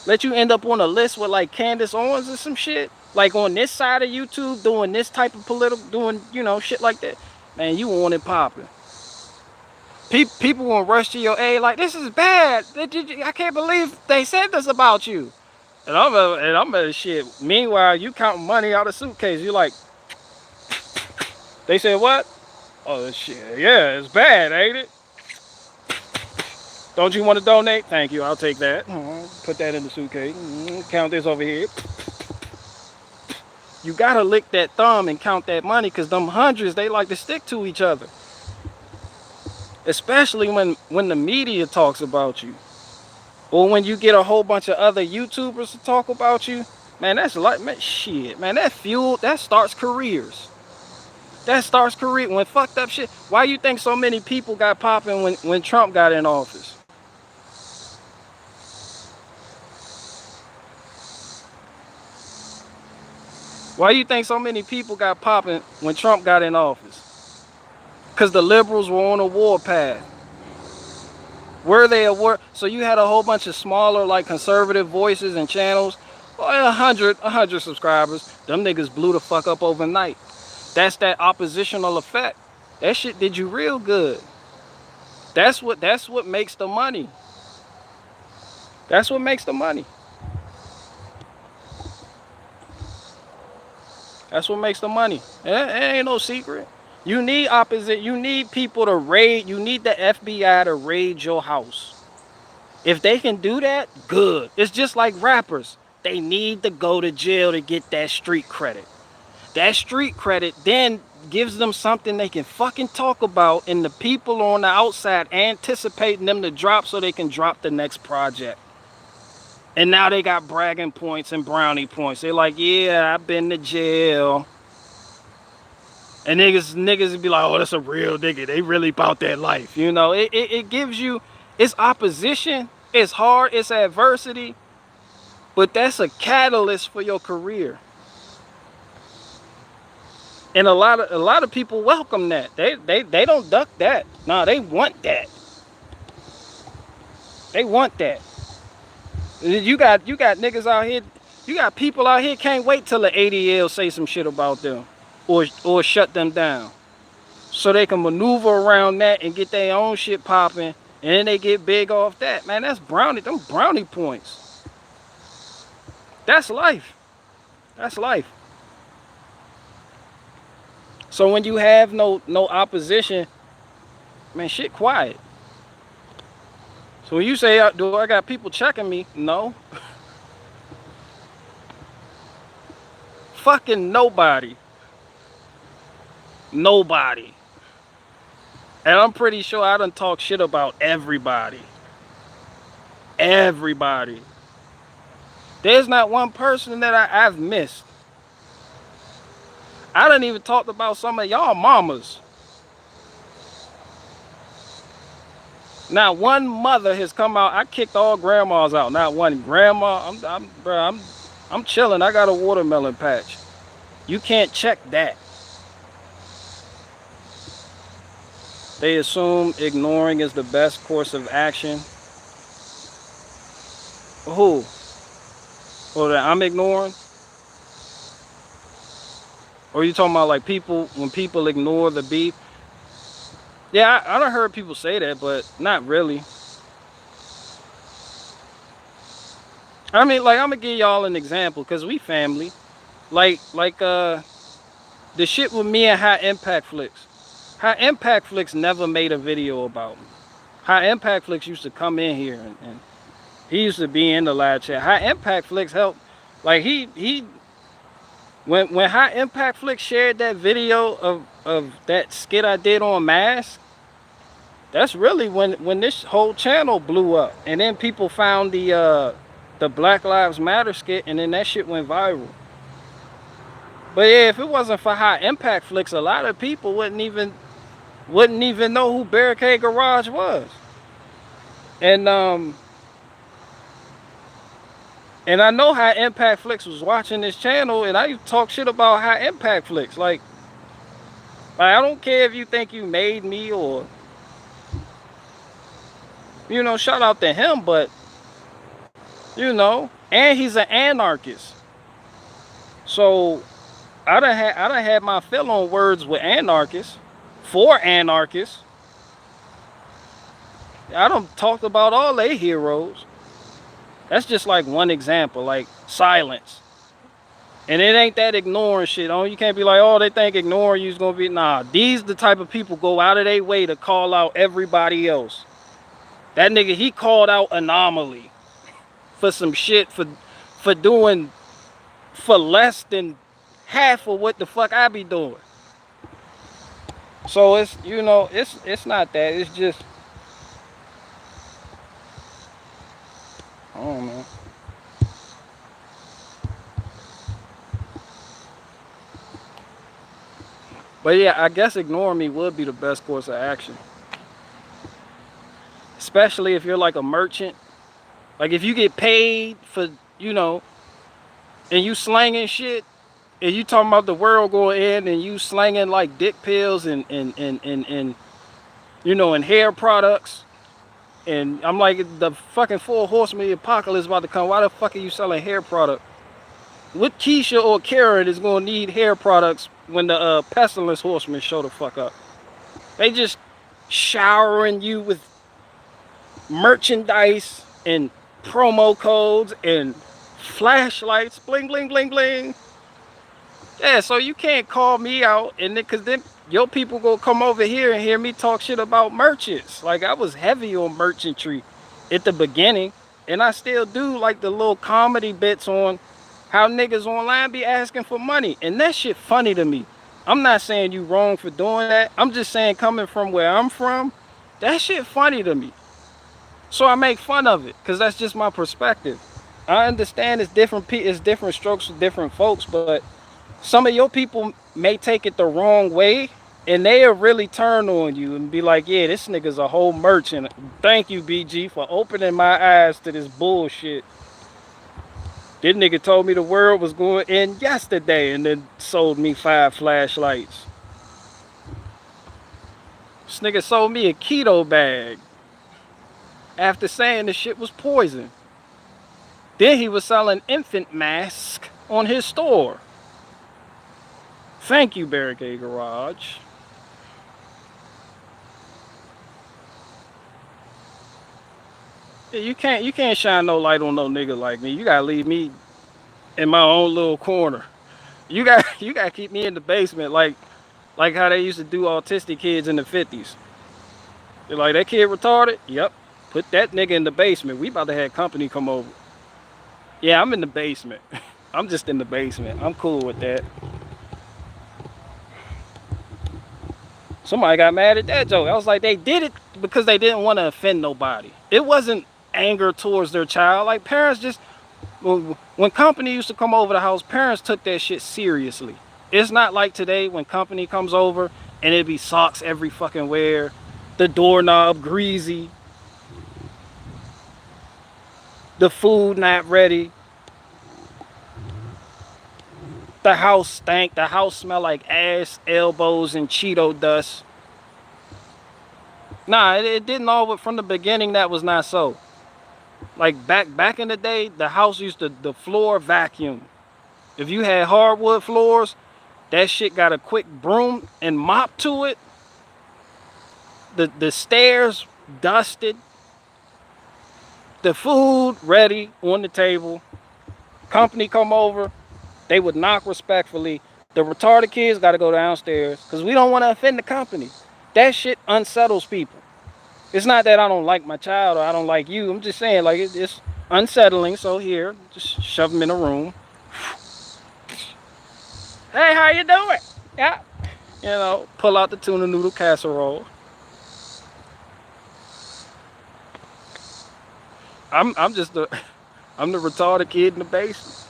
let you end up on a list with like Candace Owens or some shit. Like on this side of YouTube, doing this type of political, doing, you know, shit like that. Man, you want it popping. People gonna rush to your aid like, this is bad. I can't believe they said this about you. And I'm a shit. Meanwhile, you counting money out of suitcase. You like, they said what? Oh shit, yeah, it's bad, ain't it? Don't you want to donate? Thank you, I'll take that. Put that in the suitcase. Count this over here. You gotta lick that thumb and count that money, cause them hundreds, they like to stick to each other. Especially when the media talks about you. Or when you get a whole bunch of other YouTubers to talk about you, man, that's like, man, shit, man, that starts careers. That starts career when fucked up shit. Why you think so many people got popping when Trump got in office? Why you think so many people got popping when Trump got in office? Because the liberals were on a warpath. Were they a war? So you had a whole bunch of smaller, like conservative voices and channels. Well, 100 subscribers. Them niggas blew the fuck up overnight. That's that oppositional effect. That shit did you real good. That's what makes the money. That's what makes the money. That's what makes the money. It ain't no secret. You need opposite. You need people to raid. You need the FBI to raid your house. If they can do that, good. It's just like rappers. They need to go to jail to get that street credit. That street credit then gives them something they can fucking talk about, and the people on the outside anticipating them to drop so they can drop the next project. And now they got bragging points and brownie points. They're like, yeah, I've been to jail. And niggas would be like, oh, that's a real nigga. They really about that life. You know, it gives you, it's opposition, it's hard, it's adversity, but that's a catalyst for your career. And a lot of people welcome that. They don't duck that. No, they want that. They want that. You got niggas out here, you got people out here can't wait till the ADL say some shit about them or shut them down. So they can maneuver around that and get their own shit popping, and then they get big off that. Man, that's them brownie points. That's life. That's life. So when you have no opposition, man, shit quiet. So when you say, do I got people checking me? No. Fucking nobody. Nobody. And I'm pretty sure I done talk shit about everybody. Everybody. There's not one person that I've missed. I done even talked about some of y'all mamas. Not one mother has come out. I kicked all grandmas out. Not one grandma. I'm chilling. I got a watermelon patch. You can't check that. They assume ignoring is the best course of action. Who? Or that I'm ignoring? Or are you talking about like people when people ignore the beef? Yeah, I done heard people say that, but not really. I mean, like I'm gonna give y'all an example because we family. Like the shit with me and High Impact Flicks. High Impact Flicks never made a video about me. High Impact Flicks used to come in here and he used to be in the live chat. High Impact Flicks helped. Like he when High Impact Flicks shared that video of that skit I did on Mask, that's really when this whole channel blew up. And then people found the Black Lives Matter skit, and then that shit went viral. But yeah, if it wasn't for High Impact Flicks, a lot of people wouldn't even know who Barricade Garage was. And I know High Impact Flicks was watching this channel, and I talk shit about High Impact Flicks. Like I don't care if you think you made me or, you know, shout out to him, but, you know, and he's an anarchist. So I done had my fill on words with anarchists, for anarchists. I done talked about all they heroes. That's just like one example, like silence. And it ain't that ignoring shit. Oh, you can't be like, oh, they think ignoring you is gonna be. Nah, these the type of people go out of their way to call out everybody else. That nigga, he called out Anomaly for some shit for doing for less than half of what the fuck I be doing. So it's, you know, it's not that. It's just, I don't know. But yeah, I guess ignoring me would be the best course of action. Especially if you're like a merchant. Like if you get paid for, you know, and you slanging shit, and you talking about the world going in, and you slanging like dick pills and you know, and hair products. And I'm like, the fucking 4 horsemen of the apocalypse about to come. Why the fuck are you selling hair product? What Keisha or Karen is gonna need hair products when the pestilence horsemen show the fuck up? They just showering you with merchandise and promo codes and flashlights, bling bling bling bling. Yeah, so you can't call me out, and because then your people gonna come over here and hear me talk shit about merchants. Like I was heavy on merchantry at the beginning, and I still do, like the little comedy bits on how niggas online be asking for money, and that shit funny to me. I'm not saying you wrong for doing that. I'm just saying, coming from where I'm from, that shit funny to me. So I make fun of it because that's just my perspective. I understand it's different strokes for different folks, but some of your people may take it the wrong way, and they'll really turn on you and be like, yeah, this nigga's a whole merchant. Thank you, BG, for opening my eyes to this bullshit. This nigga told me the world was going in yesterday and then sold me 5 flashlights. This nigga sold me a keto bag after saying the shit was poison. Then he was selling infant masks on his store. Thank you, Barricade Garage. Yeah, you can't shine no light on no nigga like me. You gotta leave me in my own little corner. You gotta keep me in the basement, like how they used to do autistic kids in the 50s. They're like, that kid retarded? Yep. Put that nigga in the basement. We about to have company come over. Yeah, I'm in the basement. I'm just in the basement. I'm cool with that. Somebody got mad at that joke. I was like, they did it because they didn't want to offend nobody. It wasn't anger towards their child. Like, parents just, when company used to come over the house, parents took that shit seriously. It's not like today when company comes over and it be socks every fucking where, the doorknob greasy, The food not ready. The house stank. The house smell like ass, elbows, and Cheeto dust. Nah, it didn't always from the beginning. That was not so. Like back in the day, the house used to the floor vacuum. If you had hardwood floors, that shit got a quick broom and mop to it. The stairs dusted. The food ready on the table. Company come over, they would knock respectfully. The retarded kids got to go downstairs because we don't want to offend the company. That shit unsettles people. It's not that I don't like my child or I don't like you. I'm just saying, like, it's unsettling. So here, just shove them in a room. Hey, how you doing? Yeah. You know, pull out the tuna noodle casserole. I'm just the I'm the retarded kid in the basement.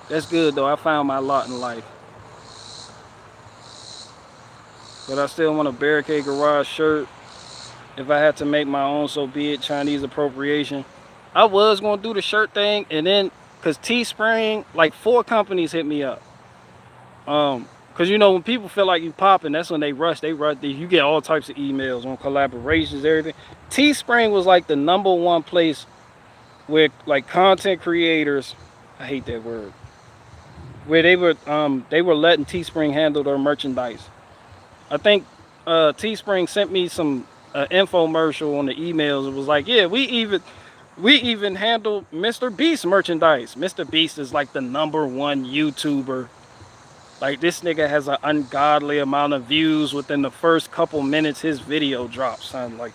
That's good though. I found my lot in life. But I still want a barricade garage shirt. If I had to make my own, so be it. Chinese appropriation. I was gonna do the shirt thing, and then cause Teespring, like 4 companies hit me up. Cause you know when people feel like you popping, that's when they rush. You get all types of emails on collaborations, everything. Teespring was like the #1 place where like content creators, I hate that word, where they were letting Teespring handle their merchandise. I think Teespring sent me some infomercial on the emails. It was like, yeah, we even handle Mr. Beast merchandise. Mr. Beast is like the #1 YouTuber. Like this nigga has an ungodly amount of views within the first couple minutes his video drops. Son, like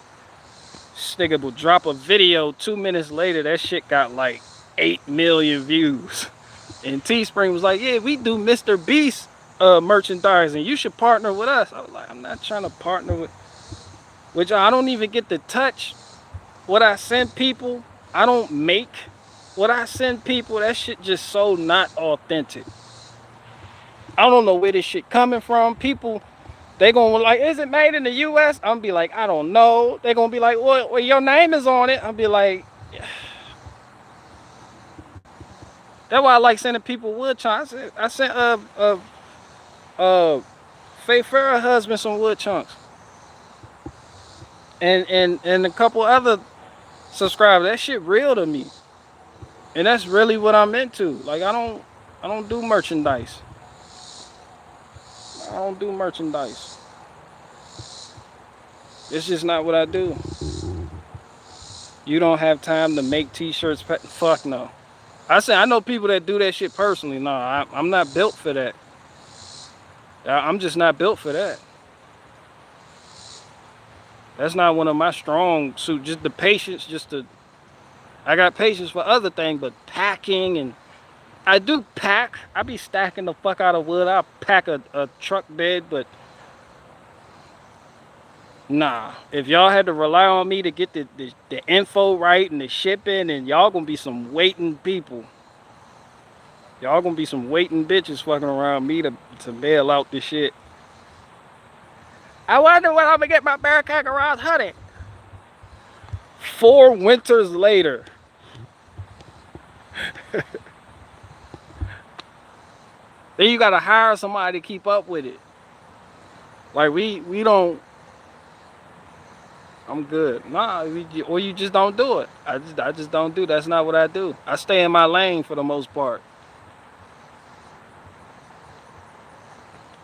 this nigga will drop a video 2 minutes later, that shit got like 8 million views. And Teespring was like, yeah, we do Mr. Beast merchandise and you should partner with us. I was like, I'm not trying to partner with y'all. I don't even get to touch what I send people. I don't make what I send people. That shit just so not authentic. I don't know where this shit coming from. People, they gonna like, is it made in the US? I'm be like, I don't know. They gonna be like, well, your name is on it. I'll be like, yeah. That's why I like sending people wood chunks. I sent Faye Farrah husband some wood chunks. And a couple other subscribers. That shit real to me. And that's really what I'm into. Like I don't do merchandise. I don't do merchandise. It's just not what I do. You don't have time to make t-shirts. Fuck no. I know people that do that shit personally. No, I'm not built for that. I'm just not built for that. That's not one of my strong suits. Just the patience, I got patience for other things, but packing and I do pack. I be stacking the fuck out of wood. I'll pack a truck bed, but nah. If y'all had to rely on me to get the info right and the shipping, and y'all gonna be some waiting people. Y'all gonna be some waiting bitches fucking around me to bail out this shit. I wonder when I'm gonna get my barricade garage hoodie. 4 winters later. Then you gotta hire somebody to keep up with it. Like we don't. I'm good. Nah, or you just don't do it. I just don't do. That's not what I do. I stay in my lane for the most part.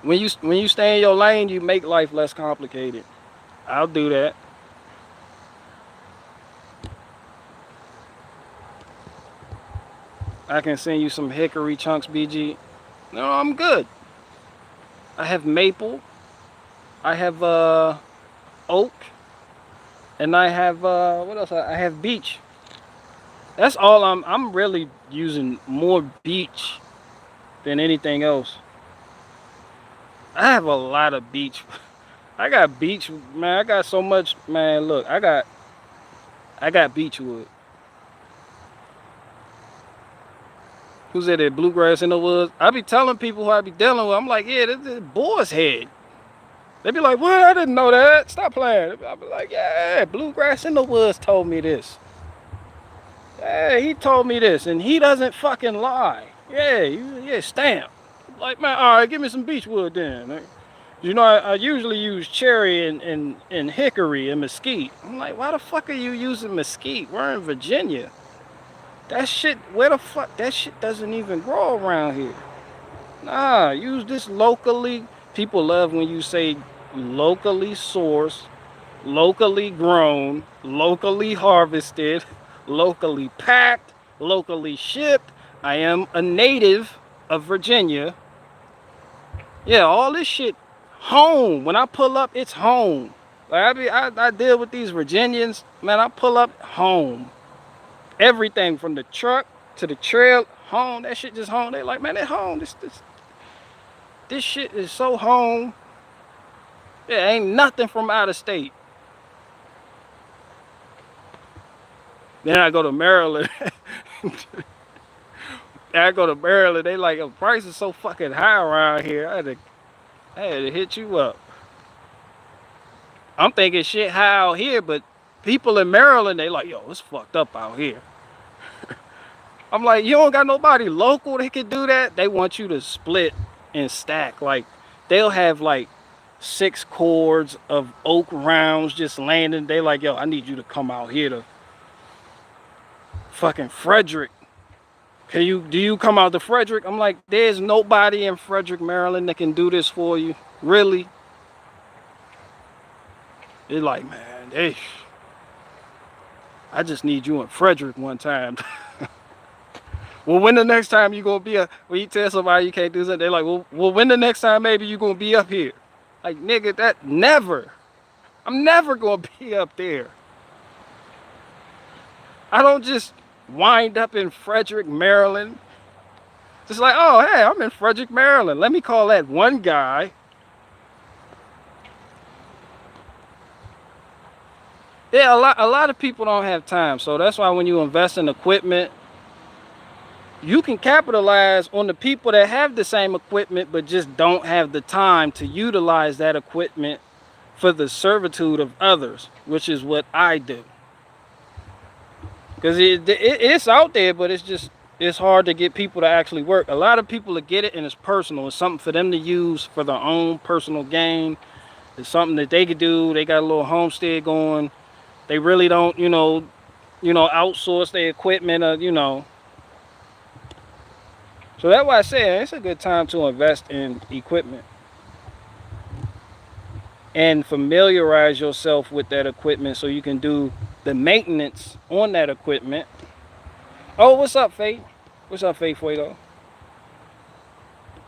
When you stay in your lane, you make life less complicated. I'll do that. I can send you some hickory chunks, BG. No, I'm good. I have maple. I have oak. And I have what else? I have beech. That's all I'm really using more beech than anything else. I have a lot of beech. I got beech, man. I got so much, man. Look, I got beech wood. Who's that? That bluegrass in the woods? I be telling people who I be dealing with. I'm like, yeah, this is boar's head. They be like, "What? I didn't know that. Stop playing." I be like, "Yeah, Bluegrass in the Woods told me this. Yeah, he told me this, and he doesn't fucking lie. Yeah, yeah, stamp. Like, man, all right, give me some beechwood then. You know, I usually use cherry and hickory and mesquite. I'm like, why the fuck are you using mesquite? We're in Virginia. That shit, where the fuck? That shit doesn't even grow around here. Nah, use this locally. People love when you say locally sourced, locally grown, locally harvested, locally packed, locally shipped. I am a native of Virginia. Yeah, all this shit home. When I pull up, it's home. Like I deal with these Virginians, man. I pull up home. Everything from the truck to the trail, home. That shit just home. They like, man, they home. This shit is so home. Yeah, ain't nothing from out of state. Then I go to Maryland. I go to Maryland. They like, the price is so fucking high around here. I had to hit you up. I'm thinking shit high out here, but people in Maryland, they like, yo, it's fucked up out here. I'm like, you don't got nobody local that can do that. They want you to split and stack. Like, they'll have like 6 cords of oak rounds just landing. They like, yo, I need you to come out here to fucking Frederick. Do you come out to Frederick? I'm like, there's nobody in Frederick, Maryland that can do this for you. Really? They're like, man, I just need you in Frederick one time. Well, when the next time you gonna be when you tell somebody you can't do something, they're like, well, when the next time maybe you gonna be up here? Like, nigga, that never. I'm never gonna be up there. I don't just wind up in Frederick, Maryland. Just like, oh, hey, I'm in Frederick, Maryland. Let me call that one guy. Yeah, a lot of people don't have time. So that's why when you invest in equipment, you can capitalize on the people that have the same equipment but just don't have the time to utilize that equipment for the servitude of others, which is what I do. Because it's out there, but it's hard to get people to actually work. A lot of people that get it, and it's personal. It's something for them to use for their own personal gain. It's something that they could do. They got a little homestead going. They really don't, outsource their equipment, So that's why I say it's a good time to invest in equipment and familiarize yourself with that equipment so you can do the maintenance on that equipment. Oh, what's up, Faith? What's up, Faith Fuego?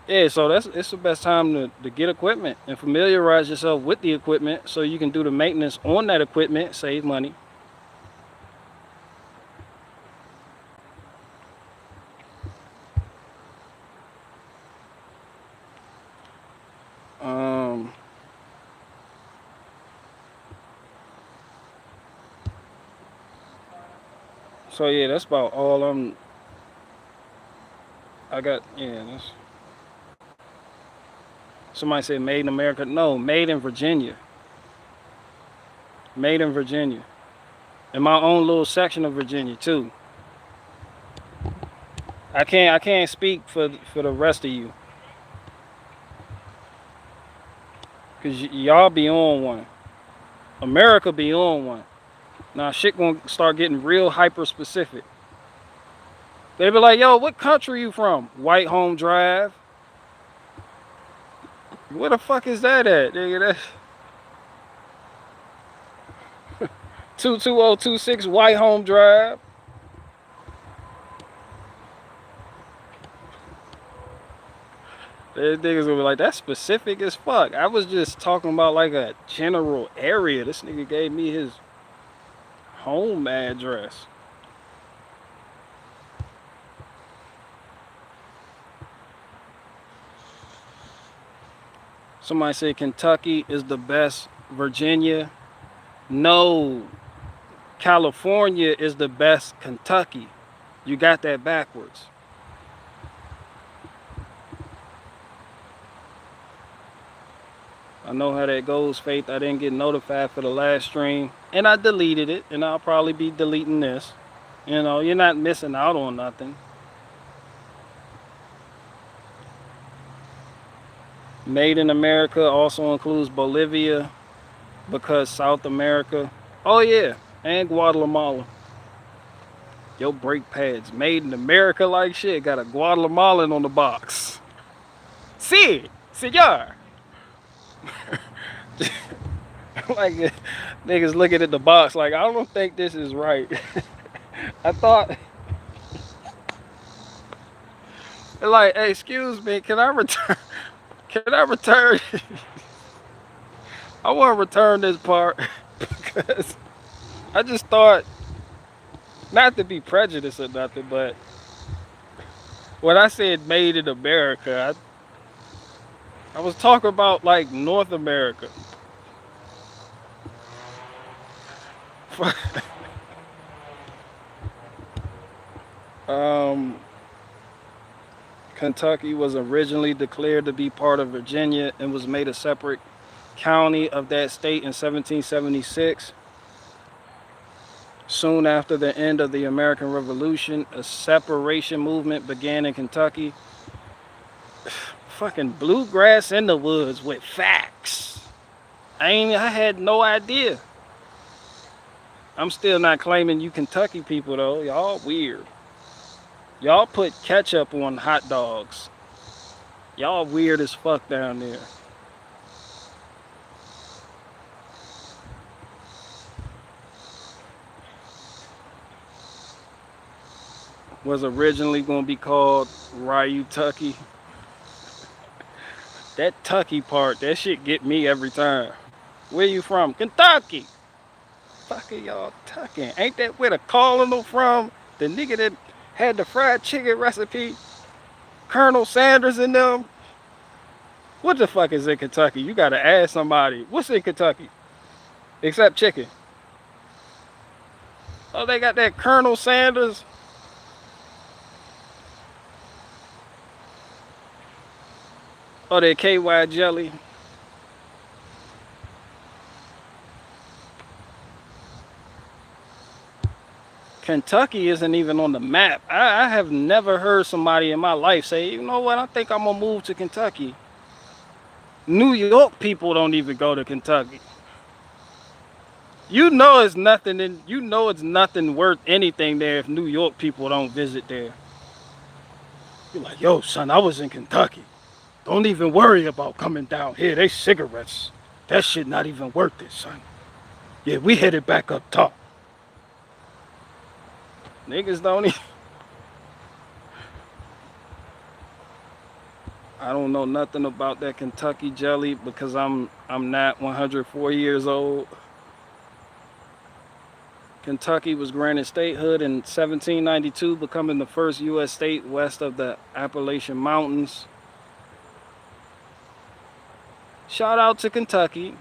Yeah, so it's the best time to get equipment and familiarize yourself with the equipment so you can do the maintenance on that equipment, save money. So yeah, that's about all I got. Yeah, that's. Somebody said made in America. No, made in Virginia. Made in Virginia. In my own little section of Virginia too. I can't speak for the rest of you. Cause y'all be on one. America be on one. Now shit gonna start getting real hyper specific. They be like, yo, what country you from? White Home Drive. Where the fuck is that at, nigga? That's 22026 White Home Drive. Niggas gonna be like, that's specific as fuck. I was just talking about like a general area. This nigga gave me his home address. Somebody said Kentucky is the best. Virginia. No. California is the best Kentucky. You got that backwards. I know how that goes, Faith. I didn't get notified for the last stream, and I deleted it, and I'll probably be deleting this. You know, you're not missing out on nothing. Made in America also includes Bolivia, because South America. Oh yeah, and Guatemala. Your brake pads made in America like shit. Got a Guatemalan on the box. Si, senor. Like niggas looking at the box like I don't think this is right. I thought like, hey, excuse me, can I return? Can I return? I want to return this part because I just thought, not to be prejudiced or nothing, but when I said made in America, I was talking about like North America. um, Kentucky was originally declared to be part of Virginia and was made a separate county of that state in 1776. Soon after the end of the American Revolution, a separation movement began in Kentucky. Fucking bluegrass in the woods with facts. I had no idea. I'm still not claiming you Kentucky people though. Y'all weird. Y'all put ketchup on hot dogs. Y'all weird as fuck down there. Was originally going to be called Ryutucky. That Tucky part, that shit get me every time. Where you from? Kentucky. Fucking y'all tucking. Ain't that where the colonel from? The nigga that had the fried chicken recipe? Colonel Sanders and them? What the fuck is in Kentucky? You gotta ask somebody. What's in Kentucky? Except chicken. Oh, they got that Colonel Sanders? Oh, that KY jelly? Kentucky isn't even on the map. I have never heard somebody in my life say, you know what, I think I'm gonna move to Kentucky. New York people don't even go to Kentucky. You know it's nothing it's nothing worth anything there if New York people don't visit there. You're like, yo, son, I was in Kentucky. Don't even worry about coming down here. They cigarettes. That shit not even worth it, son. Yeah, we headed back up top. Niggas don't even. I don't know nothing about that Kentucky jelly because I'm not 104 years old. Kentucky was granted statehood in 1792, becoming the first U.S. state west of the Appalachian Mountains. Shout out to Kentucky.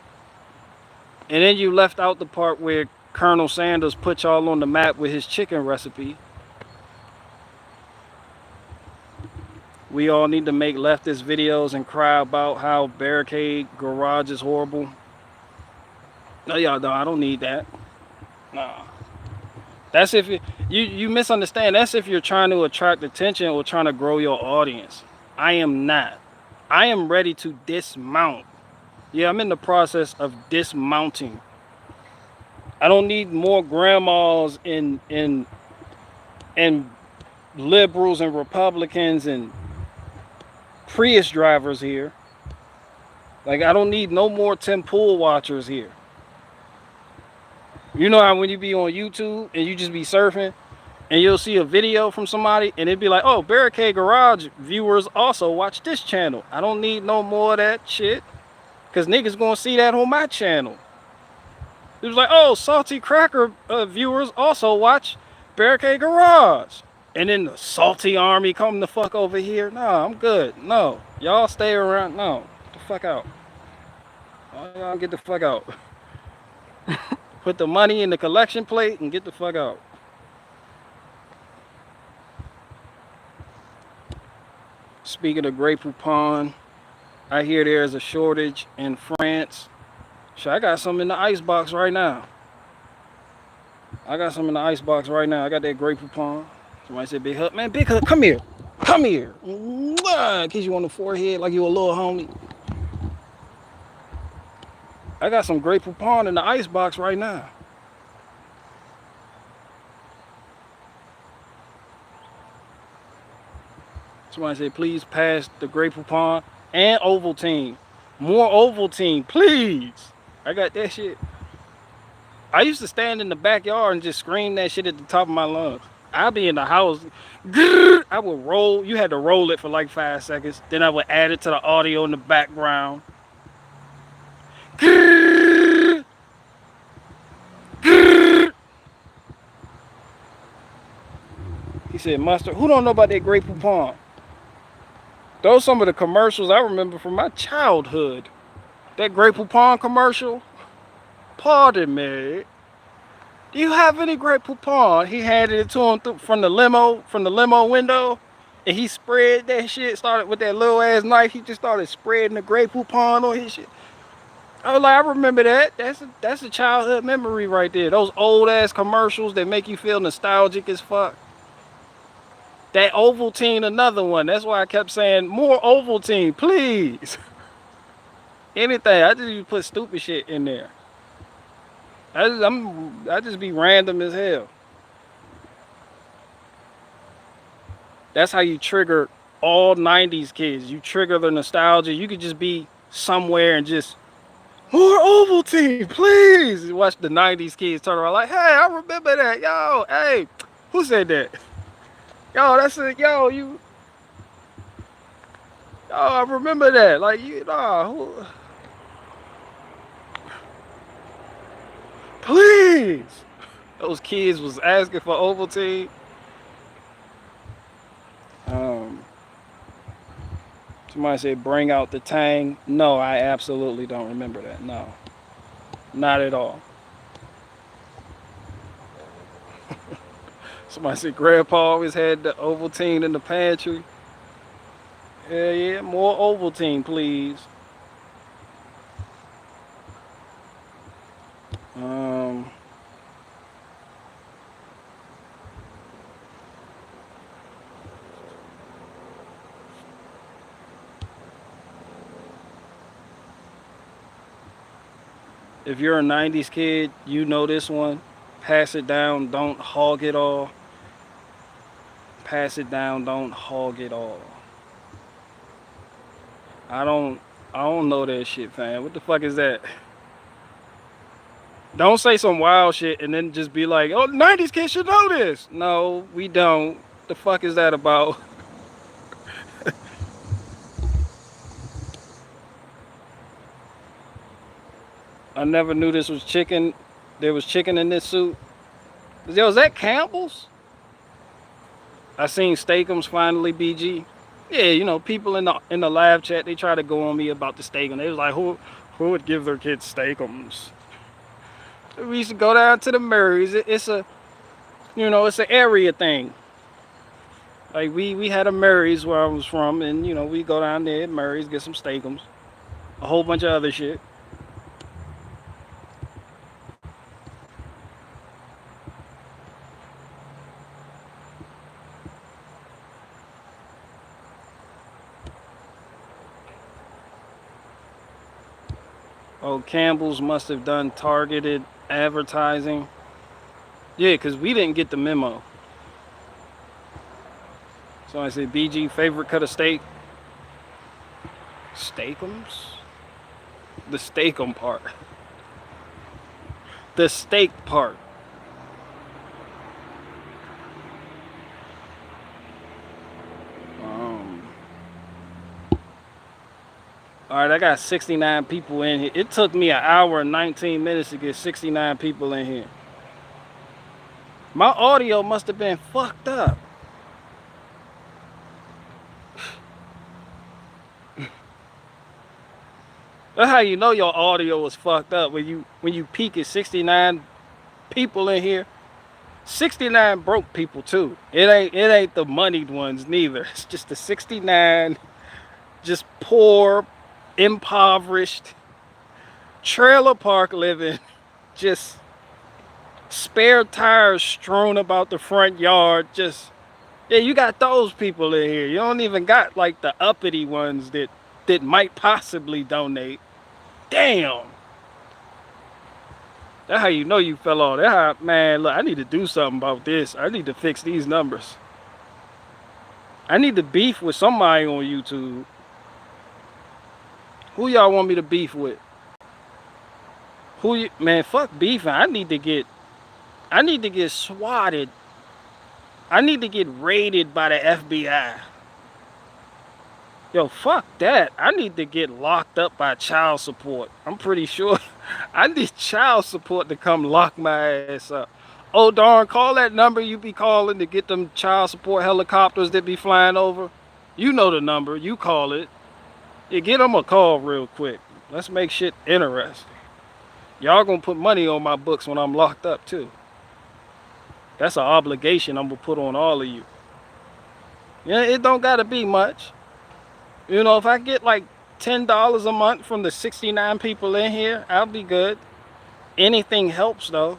And then you left out the part where Colonel Sanders put y'all on the map with his chicken recipe. We all need to make leftist videos and cry about how barricade garage is horrible. No, y'all don't. I don't need that. Nah. That's if you misunderstand. That's if you're trying to attract attention or trying to grow your audience. I am not. I am ready to dismount. Yeah, I'm in the process of dismounting. I don't need more grandmas and liberals and Republicans and Prius drivers here. Like, I don't need no more Tim Pool watchers here. You know how when you be on YouTube and you just be surfing and you'll see a video from somebody and it'd be like, oh, Barricade Garage viewers also watch this channel. I don't need no more of that shit because niggas gonna see that on my channel. It was like, oh, Salty Cracker viewers also watch Barricade Garage. And then the Salty Army come the fuck over here. Nah, I'm good. No, y'all stay around. No, get the fuck out. Y'all get the fuck out. Put the money in the collection plate and get the fuck out. Speaking of Grey Poupon, I hear there's a shortage in France. Shit, I got some in the ice box right now. I got some in the ice box right now. I got that Grey Poupon. Somebody said, Big Hut. Man, Big Hut, come here. Come here. Mwah! Kiss you on the forehead like you a little homie. I got some Grey Poupon in the ice box right now. Somebody said, please pass the Grey Poupon and Ovaltine. More Ovaltine, please. I got that shit. I used to stand in the backyard and just scream that shit at the top of my lungs. I'd be in the house. I would roll. You had to roll it for like 5 seconds. Then I would add it to the audio in the background. He said, Mustard, who don't know about that Grey Poupon? Those some of the commercials I remember from my childhood. That Grey Poupon commercial. Pardon me. Do you have any Grey Poupon? He handed it to him from the limo window, and he spread that shit. Started with that little ass knife. He just started spreading the Grey Poupon on his shit. I was like, I remember that. That's a childhood memory right there. Those old ass commercials that make you feel nostalgic as fuck. That Ovaltine, another one. That's why I kept saying more Ovaltine, please. Anything. I just put stupid shit in there. I just be random as hell. That's how you trigger all 90s kids. You trigger the nostalgia. You could just be somewhere and just more Ovaltine, please. Watch the 90s kids turn around like, hey, I remember that. Yo, hey, who said that? Yo, that's it. Yo, I remember that. Like, please. Those kids was asking for Ovaltine. Somebody said bring out the Tang. No, I absolutely don't remember that. No, not at all. Somebody said Grandpa always had the Ovaltine in the pantry. Yeah, more Ovaltine, please. If you're a 90s kid, you know this one. Pass it down, don't hog it all. Pass it down, don't hog it all. I don't know that shit, fam. What the fuck is that? Don't say some wild shit and then just be like, oh, 90s kids should know this. No, we don't. The fuck is that about? I never knew this was chicken. There was chicken in this soup. Yo, is that Campbell's? I seen Steakums finally, BG. Yeah, you know, people in the live chat, they try to go on me about the Steakum. They was like, who would give their kids Steakums? We used to go down to the Murray's. It's a, it's an area thing. Like we had a Murray's where I was from, and we go down there at Murray's, get some Steakums, a whole bunch of other shit. Oh, Campbell's must have done targeted advertising. Yeah, because we didn't get the memo. So I said, BG, favorite cut of steak? Steakums? The steakum part. The steak part. All right, I got 69 people in here. It took me an hour and 19 minutes to get 69 people in here. My audio must have been fucked up. That's how you know your audio was fucked up when you peak at 69 people in here. 69 broke people too. It ain't the moneyed ones neither. It's just the 69 just poor impoverished, trailer park living, just spare tires strewn about the front yard. Just, yeah, you got those people in here. You don't even got like the uppity ones that might possibly donate. Damn. That's how you know you fell off. That how, man, look, I need to do something about this. I need to fix these numbers. I need to beef with somebody on YouTube. Who y'all want me to beef with? Man, fuck beefing. I need to get swatted. I need to get raided by the FBI. Yo, fuck that. I need to get locked up by child support. I'm pretty sure I need child support to come lock my ass up. Oh, darn, call that number you be calling to get them child support helicopters that be flying over. You know the number. You call it. Yeah, get them a call real quick. Let's make shit interesting. Y'all gonna put money on my books when I'm locked up, too. That's an obligation I'm gonna put on all of you. Yeah, it don't gotta be much. You know, if I get like $10 a month from the 69 people in here, I'll be good. Anything helps, though.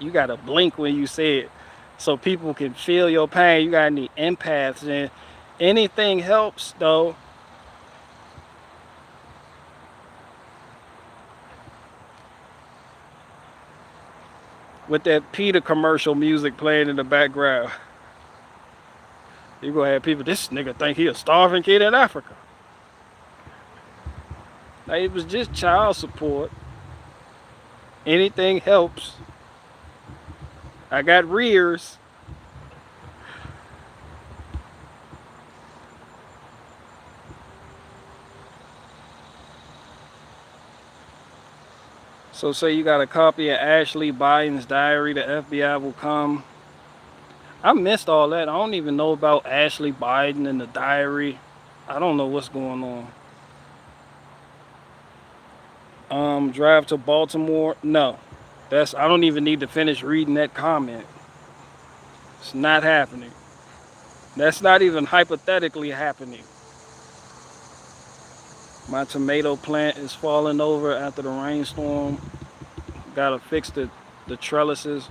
You gotta blink when you say it so people can feel your pain. You gotta need empaths, and anything helps, though. With that Peter commercial music playing in the background. You gonna have people, this nigga think he a starving kid in Africa. Now, it was just child support. Anything helps. I got rears. So say you got a copy of Ashley Biden's diary, the FBI will come. I missed all that. I don't even know about Ashley Biden and the diary. I don't know what's going on. Drive to Baltimore? No. I don't even need to finish reading that comment. It's not happening. That's not even hypothetically happening. My tomato plant is falling over after the rainstorm. Gotta fix the trellises.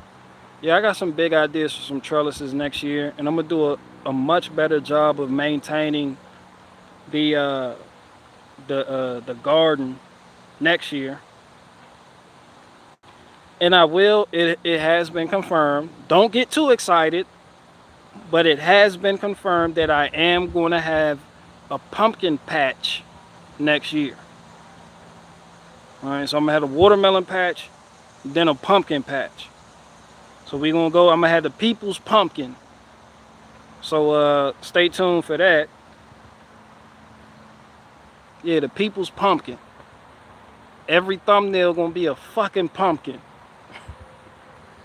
Yeah, I got some big ideas for some trellises next year, and I'm gonna do a much better job of maintaining the garden next year. And I will. It has been confirmed. Don't get too excited, but it has been confirmed that I am going to have a pumpkin patch next year. All right, so I'm gonna have a watermelon patch, then a pumpkin patch. So we're gonna go. I'm gonna have the people's pumpkin. So stay tuned for that. Yeah, the people's pumpkin. Every thumbnail gonna be a fucking pumpkin.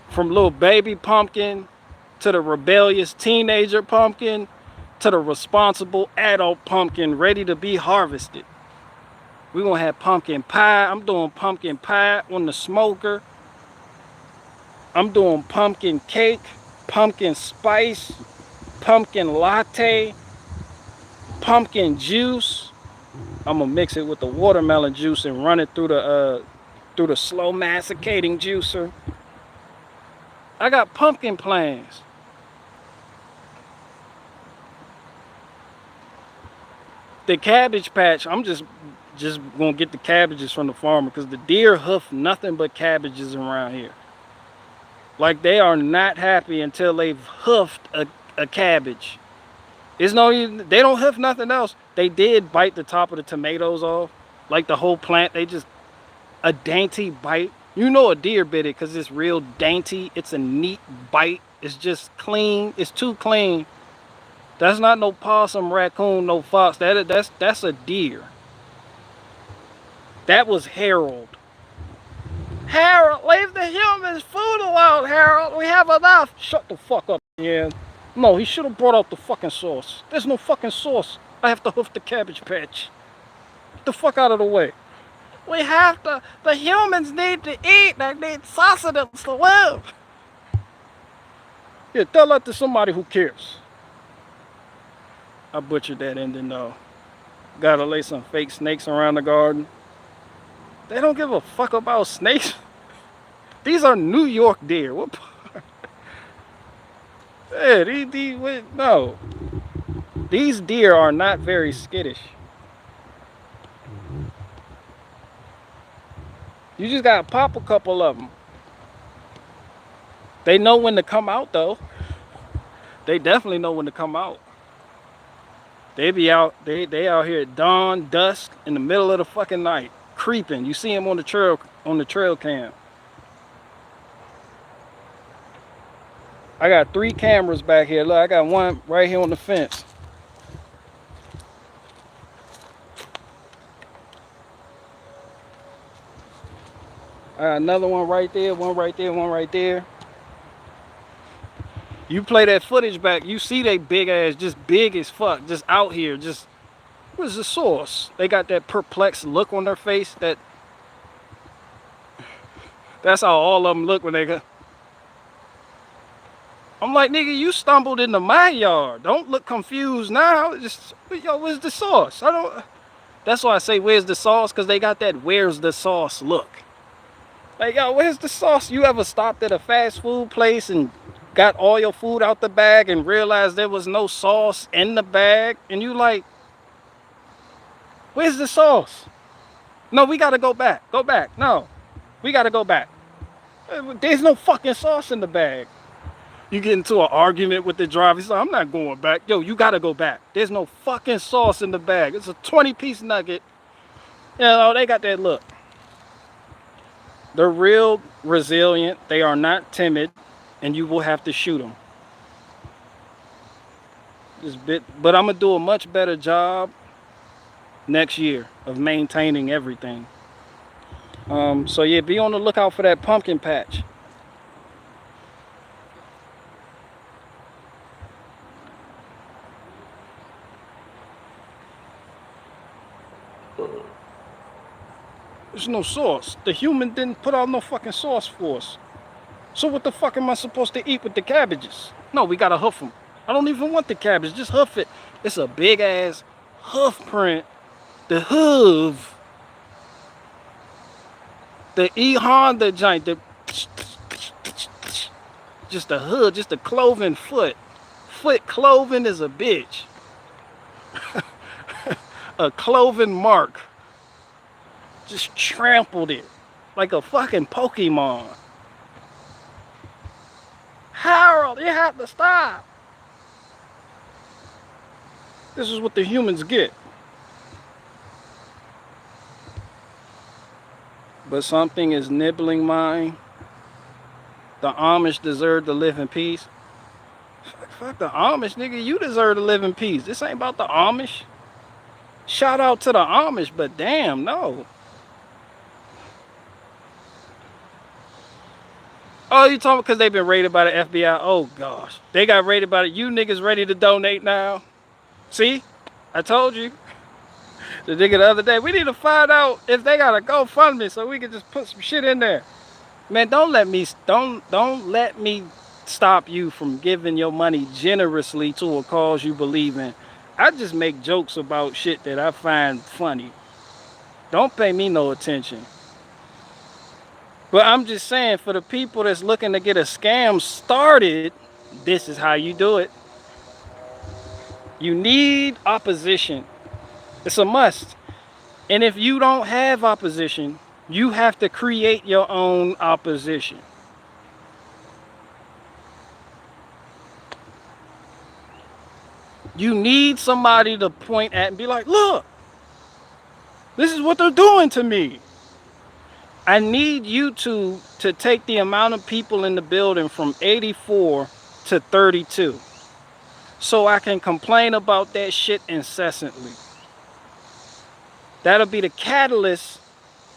From little baby pumpkin to the rebellious teenager pumpkin to the responsible adult pumpkin ready to be harvested. We're gonna have pumpkin pie. I'm doing pumpkin pie on the smoker. I'm doing pumpkin cake, pumpkin spice, pumpkin latte, pumpkin juice. I'm gonna mix it with the watermelon juice and run it through the slow masticating juicer. I got pumpkin plans. The cabbage patch, I'm just gonna get the cabbages from the farmer because the deer hoof nothing but cabbages around here. Like, they are not happy until they've hoofed a cabbage. They don't hoof nothing else. They did bite the top of the tomatoes off, like the whole plant. They just, a dainty bite. You know a deer bit it because it's real dainty. It's a neat bite. It's just clean. It's too clean. That's not no possum, raccoon, no fox. That's a deer. That was Harold. Harold, leave the humans' food alone, Harold. We have enough. Shut the fuck up, yeah. No, he should have brought out the fucking sauce. There's no fucking sauce. I have to hoof the cabbage patch. Get the fuck out of the way. We have to. The humans need to eat. They need sustenance to live. Yeah, tell that to somebody who cares. I butchered that ending though. Gotta lay some fake snakes around the garden. They don't give a fuck about snakes. These are New York deer. What? Yeah, no. These deer are not very skittish. You just gotta pop a couple of them. They know when to come out though. They definitely know when to come out. They be out. They out here at dawn, dusk, in the middle of the fucking night, creeping. You see them on the trail cam. I got 3 cameras back here. Look, I got one right here on the fence. I got another one right there, one right there, one right there. You play that footage back, you see they big ass, just big as fuck, just out here, just, what's the source? They got that perplexed look on their face. That's how all of them look when they go. I'm like, nigga, you stumbled into my yard. Don't look confused now. Just, yo, where's the sauce? That's why I say, where's the sauce? Because they got that where's the sauce look. Like, yo, where's the sauce? You ever stopped at a fast food place and got all your food out the bag and realized there was no sauce in the bag? And you like, where's the sauce? No, we got to go back. Go back. No, we got to go back. There's no fucking sauce in the bag. You get into an argument with the driver. He's like, I'm not going back. Yo, you got to go back. There's no fucking sauce in the bag. It's a 20-piece nugget. You know, they got that look. They're real resilient. They are not timid. And you will have to shoot them. But I'm going to do a much better job next year of maintaining everything. So yeah, be on the lookout for that pumpkin patch. There's no sauce. The human didn't put out no fucking sauce for us. So what the fuck am I supposed to eat with the cabbages? No, we gotta hoof them. I don't even want the cabbage, just hoof it. It's a big ass hoof print. The hoof. The E-Honda joint. Just a hood, just a cloven foot. Foot cloven is a bitch. A cloven mark. Just trampled it like a fucking Pokemon. Harold, you have to stop. This is what the humans get. But something is nibbling mine. The Amish deserve to live in peace. Fuck the Amish, nigga. You deserve to live in peace. This ain't about the Amish. Shout out to the Amish, but damn, no. Oh, you talking because they've been raided by the FBI? Oh, gosh. They got raided by you niggas ready to donate now? See? I told you. The nigga the other day, we need to find out if they got a GoFundMe so we can just put some shit in there. Man, don't let me stop you from giving your money generously to a cause you believe in. I just make jokes about shit that I find funny. Don't pay me no attention. But I'm just saying, for the people that's looking to get a scam started, this is how you do it. You need opposition. It's a must. And if you don't have opposition, you have to create your own opposition. You need somebody to point at and be like, look, this is what they're doing to me. I need YouTube to take the amount of people in the building from 84 to 32 so I can complain about that shit incessantly. That'll be the catalyst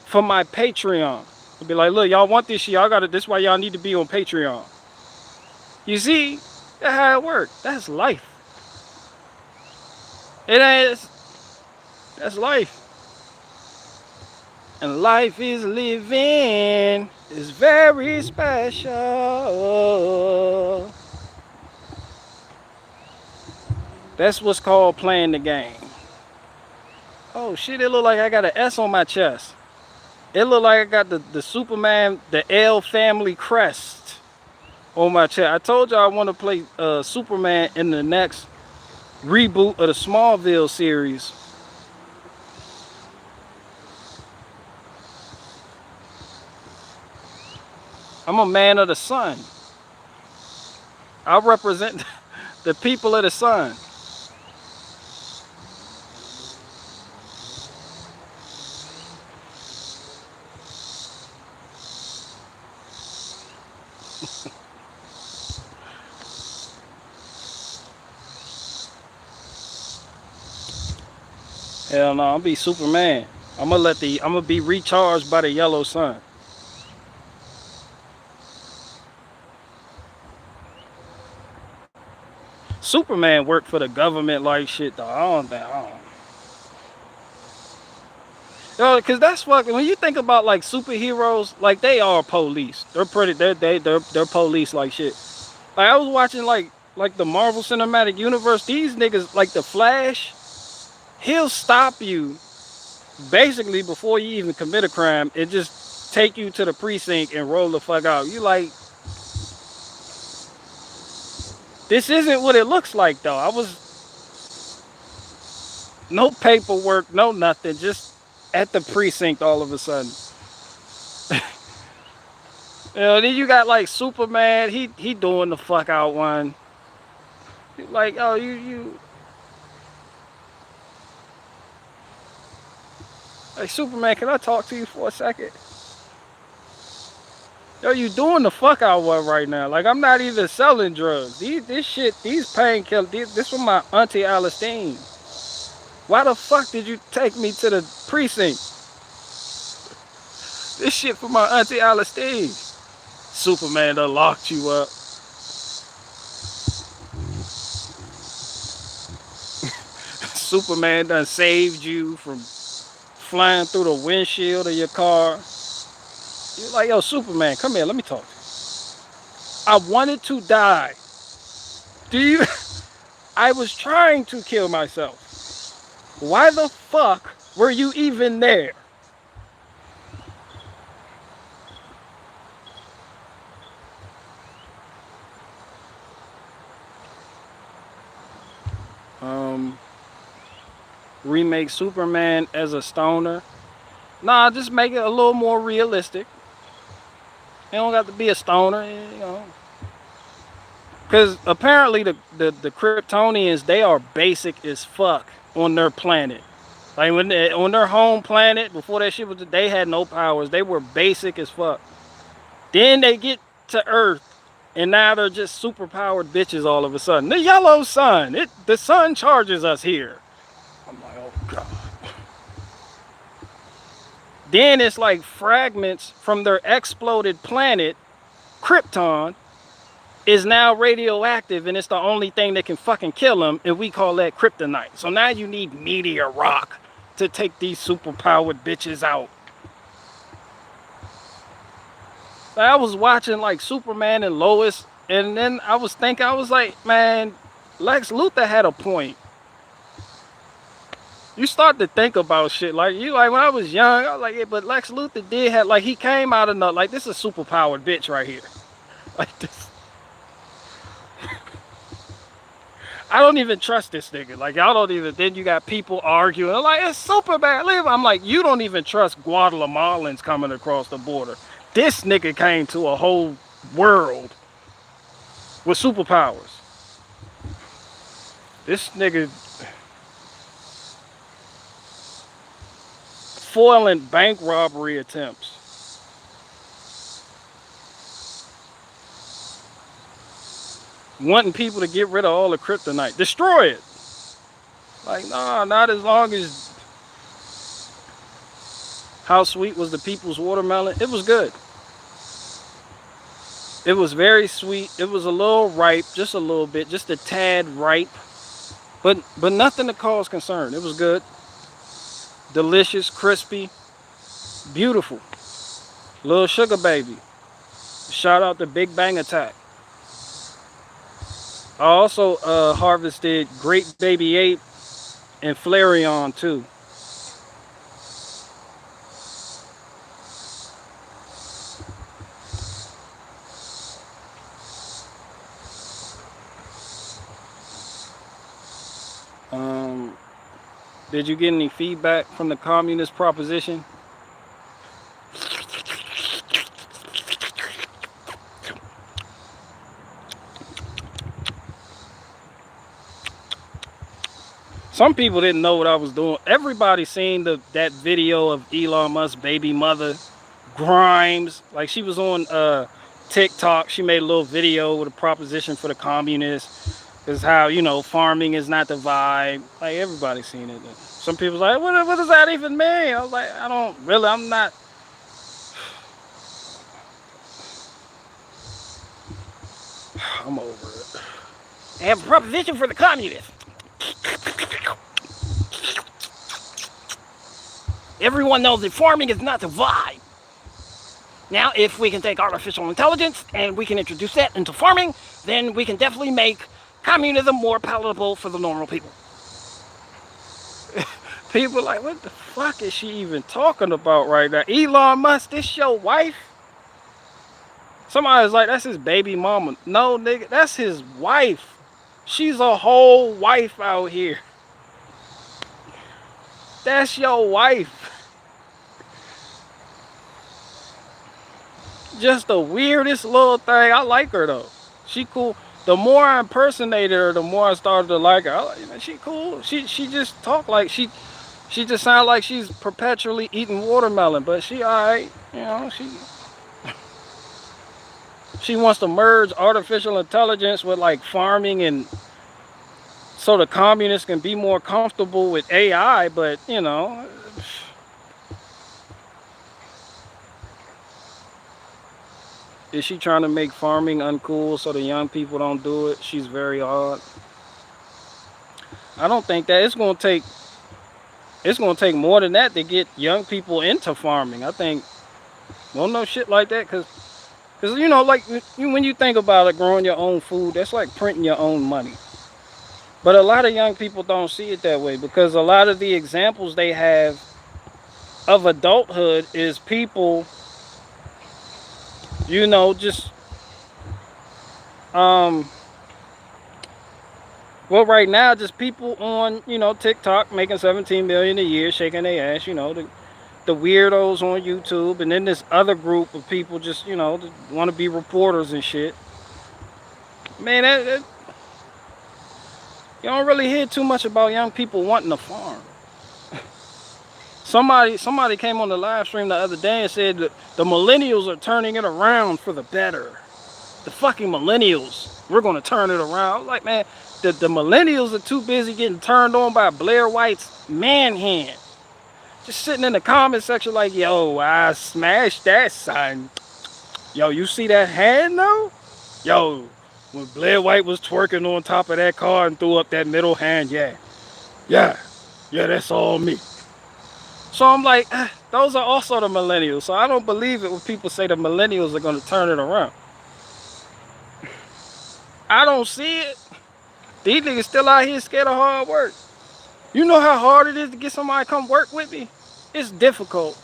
for my Patreon. I'll be like, look, y'all want this shit, y'all got it. This is why y'all need to be on Patreon. You see, that's how it works. That's life. It is. That's life. And life is living is very special. That's what's called playing the game. Oh shit, it look like I got an S on my chest. It look like I got the Superman, the L family crest on my chest. I told y'all I want to play Superman in the next reboot of the Smallville series. I'm a man of the sun. I represent the people of the sun. Hell no, I'll be Superman. I'm gonna be recharged by the yellow sun. Superman worked for the government like shit though. I don't. Yo, cause that's fucking. When you think about like superheroes, like they are police. They're pretty. They're police like shit. Like I was watching like the Marvel Cinematic Universe. These niggas like the Flash. He'll stop you basically before you even commit a crime and just take you to the precinct and roll the fuck out. You like, this isn't what it looks like though. I was no paperwork, no nothing, just at the precinct all of a sudden. You know, then you got like Superman, he doing the fuck out one. Like, oh you like Superman, can I talk to you for a second? Yo, you doing the fuck out one right now. Like I'm not even selling drugs. These painkillers, this was my auntie Alistine. Why the fuck did you take me to the precinct? This shit for my auntie Alistine. Superman done locked you up. Superman done saved you from flying through the windshield of your car. You're like, yo, Superman, come here, let me talk to you. I wanted to die. Do you? I was trying to kill myself. Why the fuck were you even there? Remake Superman as a stoner. Nah, just make it a little more realistic. It don't got to be a stoner, you know. Because apparently the Kryptonians, they are basic as fuck on their planet. Like when on their home planet, before that shit was, they had no powers. They were basic as fuck. Then they get to Earth, and now they're just super powered bitches all of a sudden. The yellow sun, the sun charges us here. I'm like, oh god. Then it's like fragments from their exploded planet, Krypton, is now radioactive, and it's the only thing that can fucking kill them, and we call that kryptonite. So now you need meteor rock to take these super powered bitches out. I was watching like Superman and Lois, and then I was like, man, Lex Luthor had a point. You start to think about shit like when I was young, I was like, yeah, but Lex Luthor did have, like, he came out of nothing. Like, this is a super powered bitch right here. Like this. I don't even trust this nigga. Like, y'all don't even, then you got people arguing. I'm like, it's Superman. I'm like, you don't even trust Guatemalans coming across the border. This nigga came to a whole world with superpowers. This nigga foiling bank robbery attempts. Wanting people to get rid of all the kryptonite. Destroy it. Like, nah, not as long as How Sweet Was the People's Watermelon. It was good. It was very sweet. It was a little ripe, just a little bit, just a tad ripe. But nothing to cause concern. It was good. Delicious, crispy, beautiful. Little sugar baby. Shout out to Big Bang Attack. I also harvested Great Baby Ape and Flareon too. Um, did you get any feedback from the communist proposition? Some people didn't know what I was doing. Everybody seen that video of Elon Musk's baby mother, Grimes. Like she was on TikTok. She made a little video with a proposition for the communists. Is how, farming is not the vibe. Like everybody seen it. Some people's like, what does that even mean? I was like, I don't really. I'm not. I'm over it. I have a proposition for the communists. Everyone knows that farming is not the vibe. Now, if we can take artificial intelligence and we can introduce that into farming, then we can definitely make communism more palatable for the normal people. People like, what the fuck is she even talking about right now? Elon Musk, this your wife? Somebody's like, that's his baby mama. No, nigga, that's his wife. She's a whole wife out here. That's your wife. Just the weirdest little thing. I like her though. She cool. The more I impersonated her, the more I started to like her. I like, she cool. She just talk like she just sounds like she's perpetually eating watermelon, but she alright. She wants to merge artificial intelligence with like farming, and so the communists can be more comfortable with AI, but is she trying to make farming uncool so the young people don't do it? She's very odd. I don't think that it's going to take more than that to get young people into farming. I think, well, no shit like that, because like when you think about it, growing your own food, that's like printing your own money. But a lot of young people don't see it that way, because a lot of the examples they have of adulthood is people, just well, right now, just people on TikTok making 17 million a year, shaking their ass. The weirdos on YouTube, and then this other group of people just want to be reporters and shit. Man, you don't really hear too much about young people wanting to farm. Somebody came on the live stream the other day and said that the millennials are turning it around for the better. The fucking millennials, we're gonna turn it around. I was like, man, the millennials are too busy getting turned on by Blair White's man hand. Just sitting in the comment section like, yo, I smashed that, son. Yo, you see that hand though? Yo, when Blair White was twerking on top of that car and threw up that middle hand, yeah, that's all me. So I'm like, those are also the millennials. So I don't believe it when people say the millennials are going to turn it around. I don't see it. These niggas still out here scared of hard work. You know how hard it is to get somebody to come work with me? It's difficult.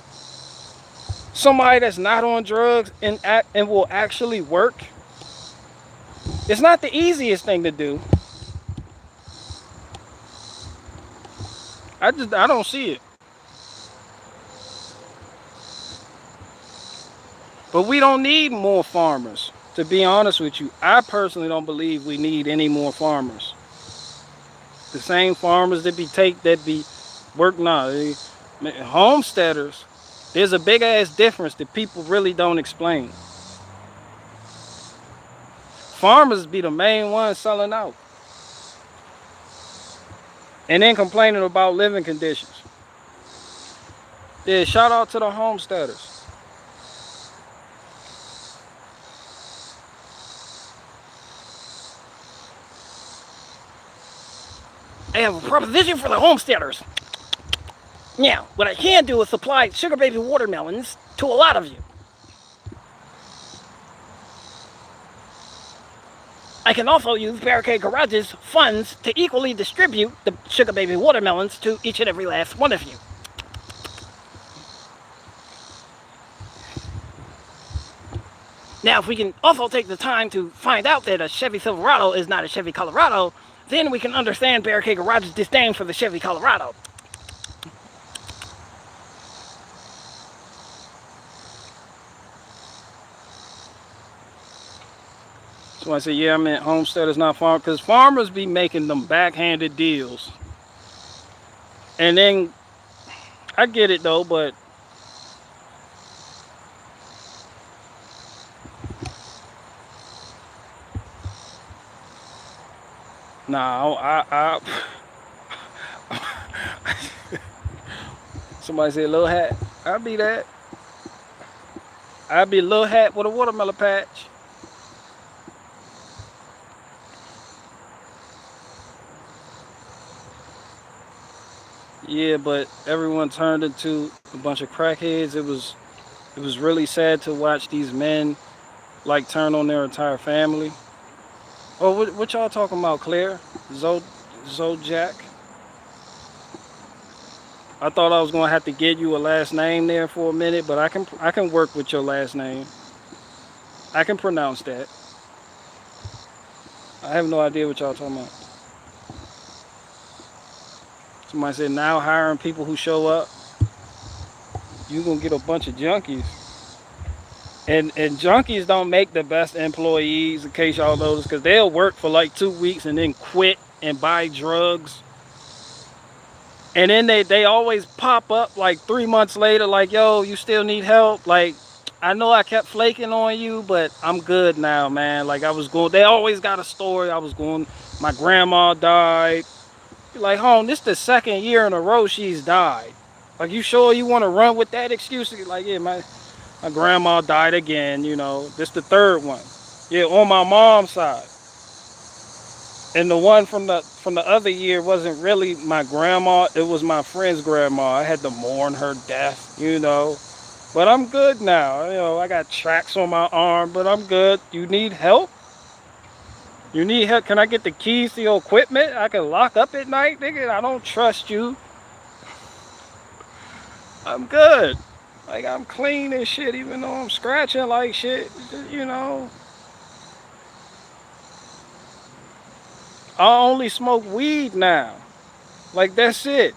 Somebody that's not on drugs and will actually work. It's not the easiest thing to do. I don't see it. But we don't need more farmers. To be honest with you, I personally don't believe we need any more farmers. The same farmers that be working on homesteaders. There's a big ass difference that people really don't explain. Farmers be the main ones selling out. And then complaining about living conditions. Yeah, shout out to the homesteaders. I have a proposition for the homesteaders. Now, what I can do is supply sugar baby watermelons to a lot of you. I can also use Barricade Garage's funds to equally distribute the Sugar Baby watermelons to each and every last one of you. Now, if we can also take the time to find out that a Chevy Silverado is not a Chevy Colorado, then we can understand Barricade Garage's disdain for the Chevy Colorado. So I say, yeah, I meant homesteaders, not farmers, because farmers be making them backhanded deals. And then I get it though, but nah, somebody said little hat. I'll be that. I'll be a little hat with a watermelon patch. Yeah, but everyone turned into a bunch of crackheads. It was really sad to watch these men like turn on their entire family. Oh, what y'all talking about, Claire? Zojak? I thought I was gonna have to get you a last name there for a minute, but I can work with your last name. I can pronounce that. I have no idea what y'all talking about. Somebody said now hiring people who show up, you gonna get a bunch of junkies. And junkies don't make the best employees, in case y'all notice, because they'll work for like 2 weeks and then quit and buy drugs. And then they always pop up like 3 months later, like, yo, you still need help? Like, I know I kept flaking on you, but I'm good now, man. Like, I was going, they always got a story. I was going, my grandma died. You're like, home, this is the second year in a row she's died. Like, you sure you want to run with that excuse? Like, yeah, my grandma died again, This the third one. Yeah, on my mom's side. And the one from the other year wasn't really my grandma, it was my friend's grandma. I had to mourn her death. But I'm good now. I got tracks on my arm, but I'm good. You need help? You need help? Can I get the keys to your equipment? I can lock up at night, nigga. I don't trust you. I'm good. Like, I'm clean and shit, even though I'm scratching like shit. I only smoke weed now. Like, that's it.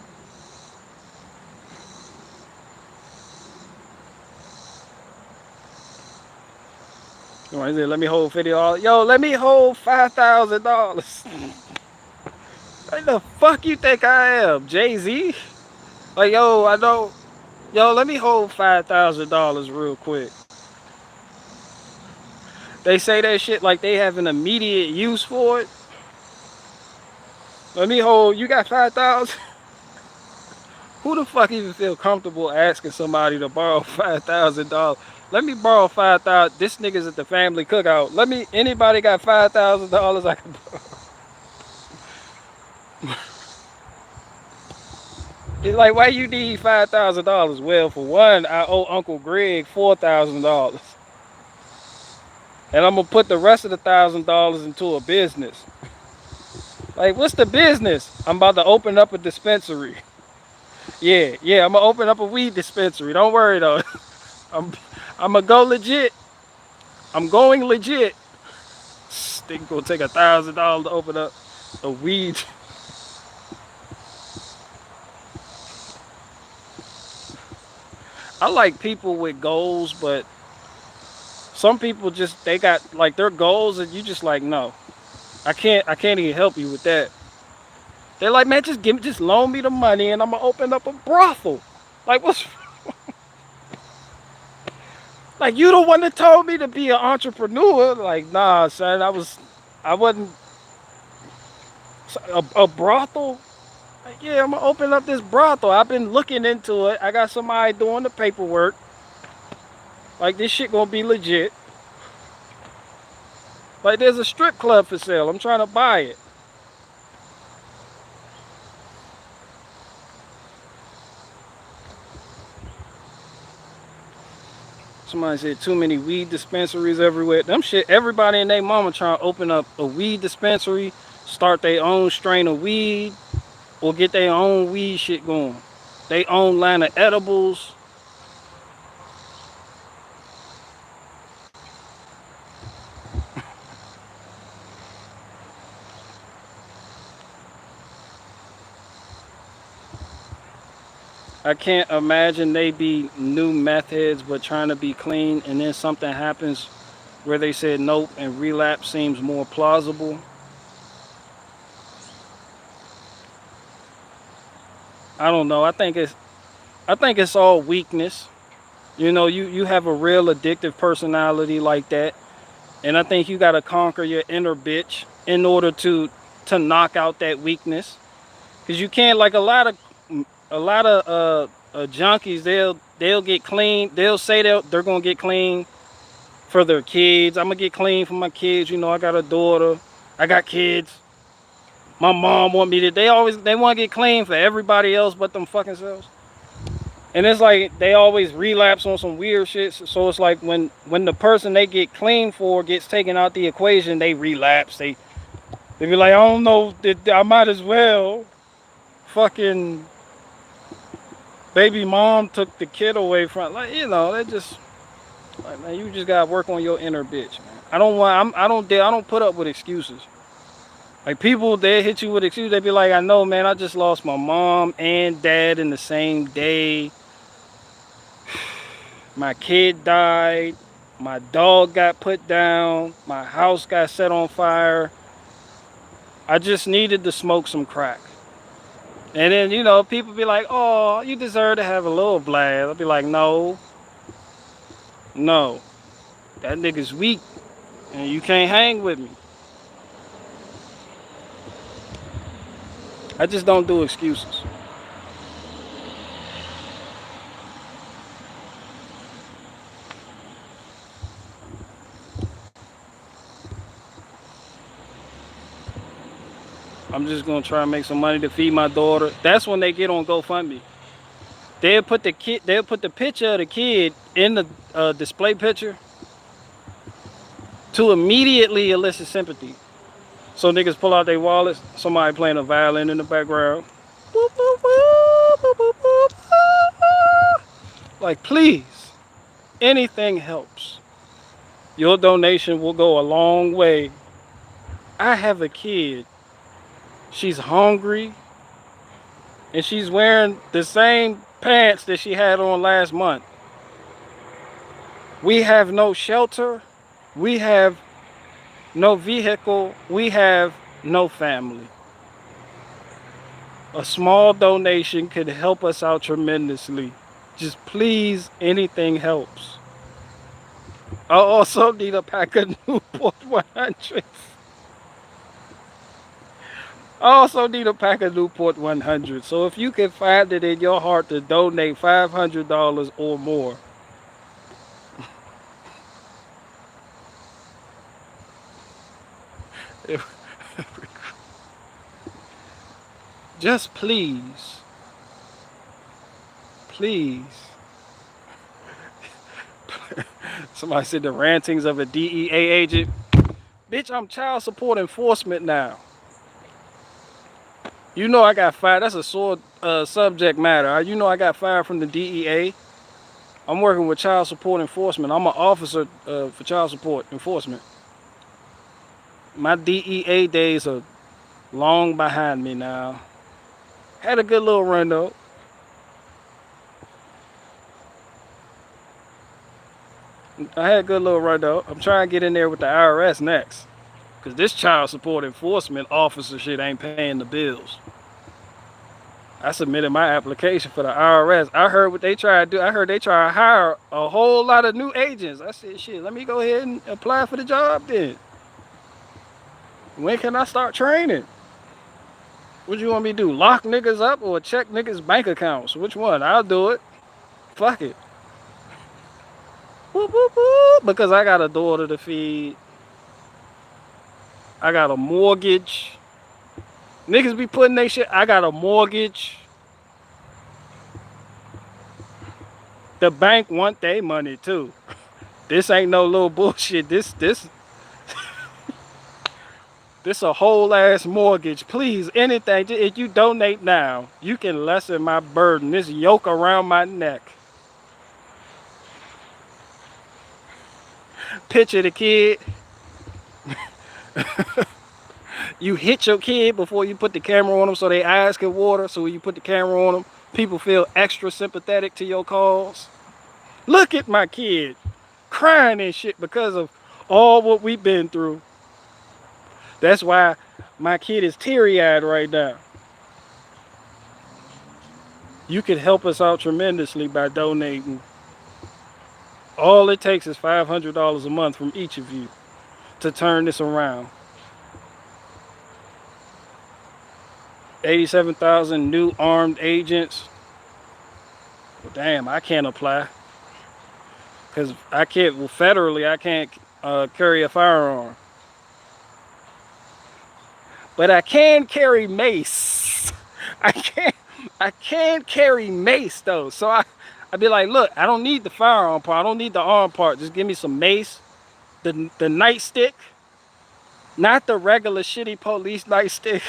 Let me hold $50. Yo, let me hold $5,000. What the fuck you think I am, Jay-Z? Like, yo, I don't. Yo, let me hold $5,000 real quick. They say that shit like they have an immediate use for it. Let me hold. You got 5,000? Who the fuck even feel comfortable asking somebody to borrow $5,000? Let me borrow 5,000. This nigga's at the family cookout. Anybody got $5,000 I can borrow? It's like, why you need $5,000? Well, for one, I owe Uncle Greg $4,000. And I'm gonna put the rest of the $1,000 into a business. Like, what's the business? I'm about to open up a dispensary. Yeah, I'm gonna open up a weed dispensary. Don't worry though. I'm gonna go legit. I'm going legit. They gonna take $1,000 to open up a weed. I like people with goals, but some people just, they got like their goals and you just like, no, I can't even help you with that. They're like, man, just loan me the money and I'm gonna open up a brothel. Like, what's like, you the one that told me to be an entrepreneur? Like, nah, son, I wasn't a brothel. Like, yeah, I'm gonna open up this brothel. I've been looking into it. I got somebody doing the paperwork. Like, this shit gonna be legit. Like, there's a strip club for sale. I'm trying to buy it. Somebody said too many weed dispensaries everywhere. Them shit, everybody and their mama trying to open up a weed dispensary, start their own strain of weed, or get their own weed shit going. They own line of edibles. I can't imagine they be new meth heads but trying to be clean and then something happens where they said nope and relapse seems more plausible. I don't know. I think it's all weakness. You know, you have a real addictive personality like that. And I think you gotta conquer your inner bitch in order to knock out that weakness. Cause you can't like a lot of junkies, they'll get clean. They'll say they're gonna get clean for their kids. I'm gonna get clean for my kids. You know, I got a daughter. I got kids. My mom want me to. They want to get clean for everybody else but them fucking selves. And it's like they always relapse on some weird shit. So it's like when the person they get clean for gets taken out the equation, they relapse. They be like, I don't know, I might as well. Fucking baby mom took the kid away from, like, you know, they just like, man, you just gotta work on your inner bitch, man. I don't put up with excuses. Like people, they hit you with excuses. They be like, I know, man, I just lost my mom and dad in the same day. My kid died. My dog got put down. My house got set on fire. I just needed to smoke some crack. And then, you know, people be like, oh, you deserve to have a little blast. I'll be like, no, no. That nigga's weak. And you can't hang with me. I just don't do excuses. I'm just gonna try and make some money to feed my daughter. That's when they get on GoFundMe. They'll put the picture of the kid in the display picture to immediately elicit sympathy. So niggas pull out their wallets, somebody playing a violin in the background. Like, please, anything helps. Your donation will go a long way. I have a kid. She's hungry. And she's wearing the same pants that she had on last month. We have no shelter. We have no vehicle. We have no family. A small donation could help us out tremendously. Just please, anything helps. I also need a pack of Newport 100s. I also need a pack of Newport 100. So if you can find it in your heart to donate $500 or more, just please, please. Somebody said the rantings of a DEA agent. Bitch, I'm child support enforcement now. You know I got fired. That's a sore subject matter. You know I got fired from the DEA. I'm working with child support enforcement. I'm an officer for child support enforcement. My DEA days are long behind me now. Had a good little run though. I had a good little run though. I'm trying to get in there with the IRS next. Cause this child support enforcement officer shit ain't paying the bills. I submitted my application for the IRS. I heard what they try to do. I heard they try to hire a whole lot of new agents. I said, shit, let me go ahead and apply for the job then. When can I start training? What you want me to do? Lock niggas up or check niggas' bank accounts? Which one? I'll do it. Fuck it. Whoop, whoop, whoop. Because I got a daughter to feed. I got a mortgage. Niggas be putting they shit. I got a mortgage. The bank want their money too. This ain't no little bullshit. This a whole ass mortgage. Please, anything. If you donate now, you can lessen my burden. This yoke around my neck. Picture the kid. You hit your kid before you put the camera on them so their eyes can water. So when you put the camera on them, people feel extra sympathetic to your cause. Look at my kid crying and shit because of all what we've been through. That's why my kid is teary-eyed right now. You could help us out tremendously by donating. All it takes is $500 a month from each of you to turn this around. 87,000 new armed agents. Well, damn, I can't apply. Because I can't, well, federally, I can't carry a firearm. But I can carry mace. I can carry mace though. So I'd be like, look, I don't need the firearm part. I don't need the arm part. Just give me some mace, the nightstick, not the regular shitty police nightstick.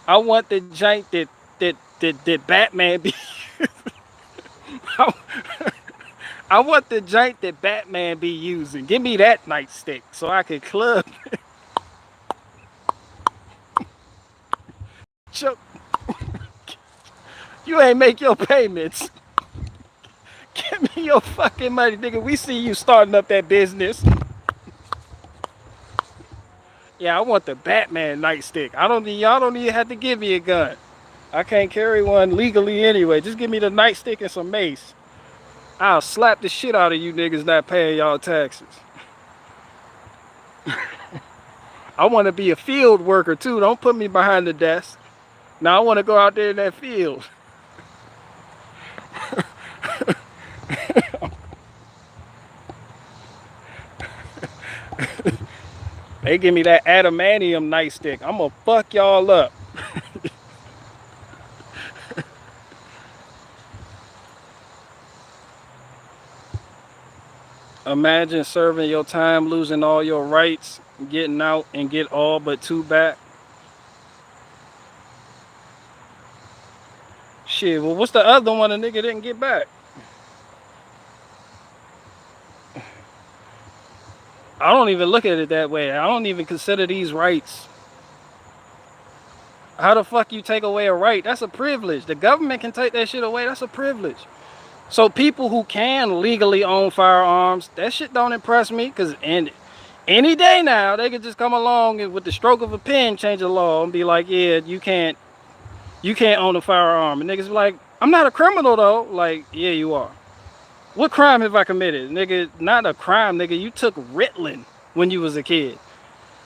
I want the jank that Batman be. I want the jank that Batman be using. Give me that nightstick so I can club. You ain't make your payments. Give me your fucking money, nigga. We see you starting up that business. Yeah, I want the Batman nightstick. Y'all don't even have to give me a gun. I can't carry one legally anyway. Just give me the nightstick and some mace. I'll slap the shit out of you niggas not paying y'all taxes. I want to be a field worker too. Don't put me behind the desk. Now I want to go out there in that field. They give me that adamantium nightstick. I'm gonna fuck y'all up. Imagine serving your time, losing all your rights, getting out and get all but 2 back. Shit, well, what's the other one a nigga didn't get back? I don't even look at it that way. I don't even consider these rights. How the fuck you take away a right? That's a privilege. The government can take that shit away. That's a privilege. So people who can legally own firearms, that shit don't impress me. Because any day now, they could just come along and with the stroke of a pen change the law and be like, yeah, you can't own a firearm. And niggas be like, I'm not a criminal though. Like, yeah, you are. What crime have I committed? Nigga, not a crime, nigga. You took Ritalin when you was a kid.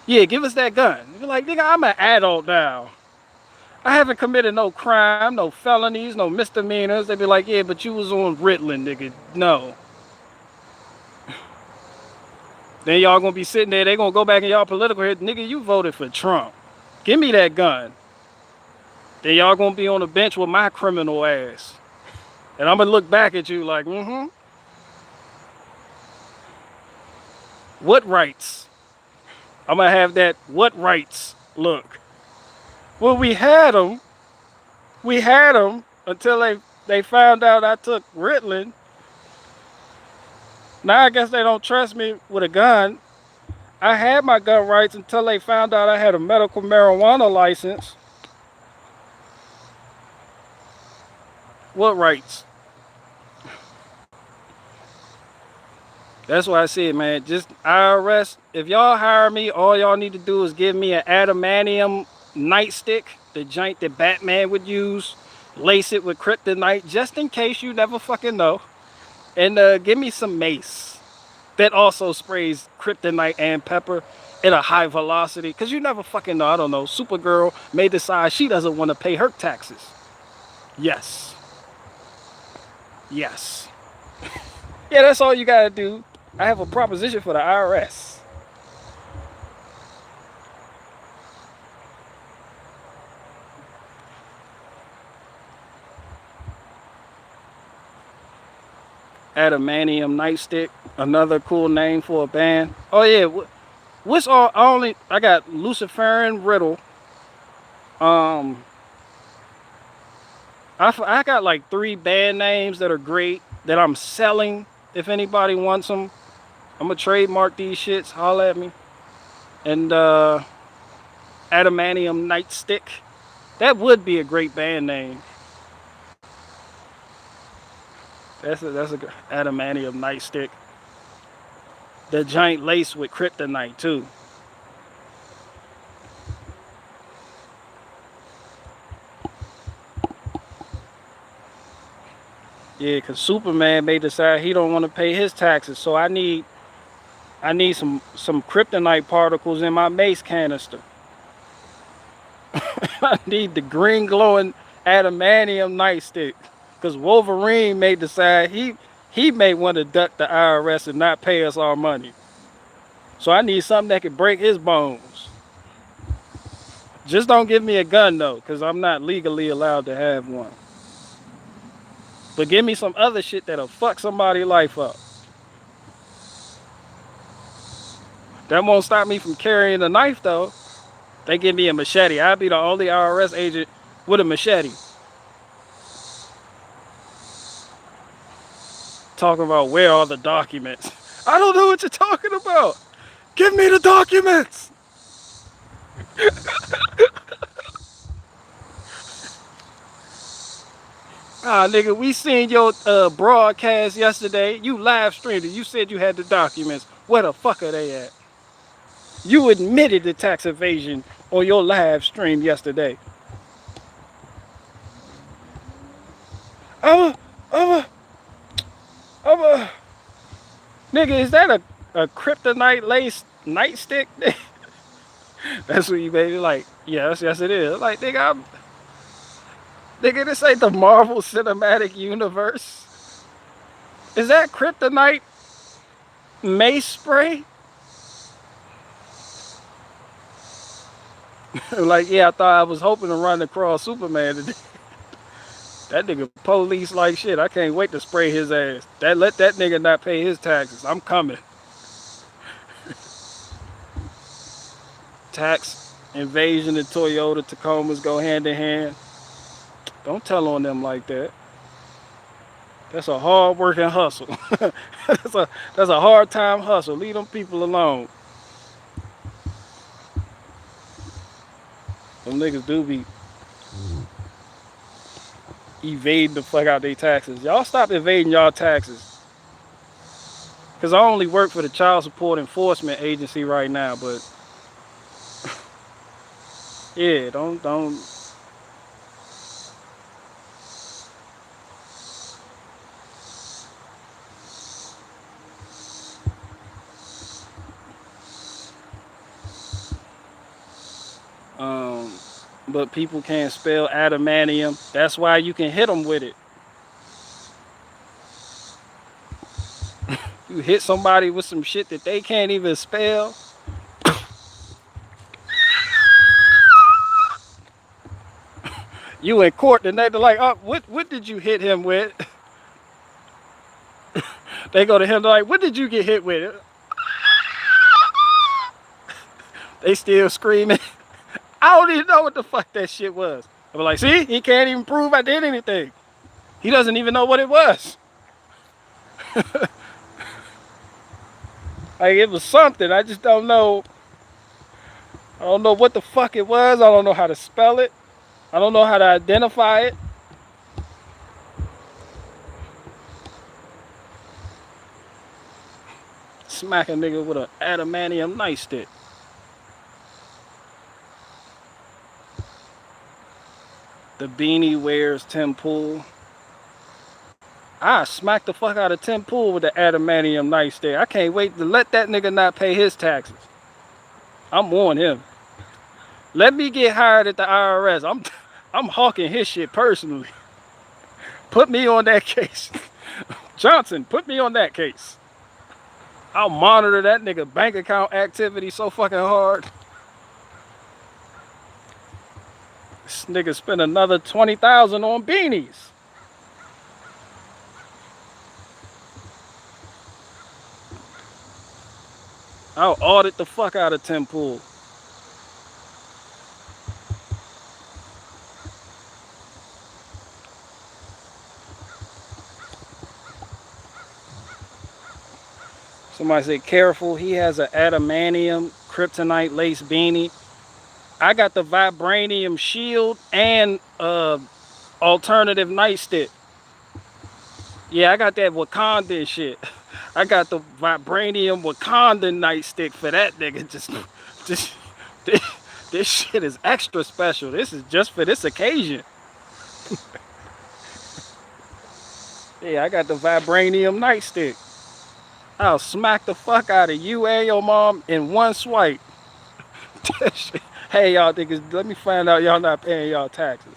Yeah, give us that gun. You be like, nigga, I'm an adult now. I haven't committed no crime, no felonies, no misdemeanors. They be like, yeah, but you was on Ritalin, nigga. No. Then y'all gonna be sitting there, they gonna go back in y'all political head. Nigga, you voted for Trump. Give me that gun. Then y'all gonna be on the bench with my criminal ass. And I'm gonna look back at you like, What rights? I'm gonna have that what rights look. Well, we had them. We had them until they found out I took Ritalin. Now I guess they don't trust me with a gun. I had my gun rights until they found out I had a medical marijuana license. What rights? That's why I said, man, just IRS, if y'all hire me, all y'all need to do is give me an adamantium nightstick, the joint that Batman would use, lace it with kryptonite, just in case you never fucking know, and give me some mace that also sprays kryptonite and pepper at a high velocity, because you never fucking know. I don't know, Supergirl may decide she doesn't want to pay her taxes. Yes. Yes. Yeah, that's all you gotta do. I have a proposition for the IRS. Adamantium Nightstick, another cool name for a band. Oh yeah, what's all? I got Luciferin Riddle. Um, I got like 3 band names that are great that I'm selling. If anybody wants them, I'm gonna trademark these shits. Holla at me. And Adamantium Nightstick. That would be a great band name. That's a Adamantium Nightstick. The giant lace with kryptonite too. Yeah, cause Superman may decide he don't want to pay his taxes, so I need some kryptonite particles in my mace canister. I need the green glowing adamantium nightstick, cause Wolverine may decide he may want to duck the IRS and not pay us our money. So I need something that can break his bones. Just don't give me a gun though, cause I'm not legally allowed to have one. But give me some other shit that'll fuck somebody's life up. That won't stop me from carrying a knife though. They give me a machete. I'll be the only IRS agent with a machete. Talking about where are the documents. I don't know what you're talking about. Give me the documents. Ah, nigga, we seen your broadcast yesterday. You live streamed it. You said you had the documents. Where the fuck are they at? You admitted the tax evasion on your live stream yesterday. I'm a, I'm a, nigga, is that a kryptonite lace nightstick? That's what you made it like. Yes, it is. Like, nigga, this ain't the Marvel Cinematic Universe. Is that kryptonite mace spray? Like, yeah, I thought I was hoping to run across Superman today. That nigga police like shit. I can't wait to spray his ass. Let that nigga not pay his taxes. I'm coming. Tax invasion and Toyota Tacomas go hand in hand. Don't tell on them like that. That's a hard working hustle. that's a hard time hustle. Leave them people alone. Them niggas do be evading the fuck out their taxes. Y'all stop evading y'all taxes. Cause I only work for the Child Support Enforcement Agency right now, but yeah, don't but people can't spell adamantium. That's why you can hit them with it. You hit somebody with some shit that they can't even spell. You in court and they're like, oh, what did you hit him with? They go to him, they're like, what did you get hit with? They still screaming. I don't even know what the fuck that shit was. I'm like, see, he can't even prove I did anything. He doesn't even know what it was. Like, it was something. I just don't know. I don't know what the fuck it was. I don't know how to spell it. I don't know how to identify it. Smack a nigga with an adamantium nightstick. The beanie wears Tim Pool. I smacked the fuck out of Tim Pool with the adamantium nightstick. I can't wait to let that nigga not pay his taxes. I'm on him. Let me get hired at the IRS. I'm hawking his shit personally. Put me on that case. Johnson, put me on that case. I'll monitor that nigga bank account activity so fucking hard. This nigga spent another $20,000 on beanies. I'll audit the fuck out of Tim Pool. Somebody said, careful, he has an adamantium kryptonite lace beanie. I got the vibranium shield and alternative nightstick. Yeah, I got that Wakandan shit. I got the vibranium Wakandan nightstick for that nigga. Just this shit is extra special. This is just for this occasion. Yeah, I got the vibranium nightstick. I'll smack the fuck out of you and your mom in one swipe. Hey, y'all niggas, let me find out y'all not paying y'all taxes.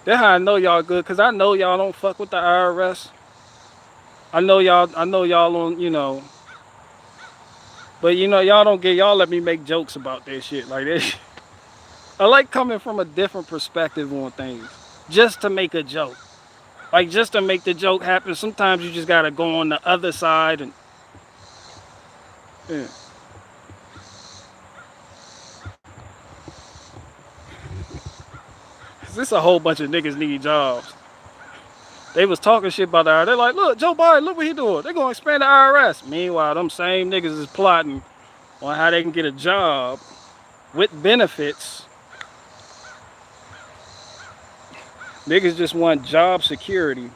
That's how I know y'all good, cause I know y'all don't fuck with the IRS. I know y'all on, you know. But you know, y'all let me make jokes about that shit like this. I like coming from a different perspective on things. Just to make a joke. Like just to make the joke happen. Sometimes you just gotta go on the other side and yeah. This a whole bunch of niggas need jobs. They was talking shit about the IRS. They're like, look, Joe Biden, look what he doing. They're gonna expand the IRS. Meanwhile, them same niggas is plotting on how they can get a job with benefits. Niggas just want job security.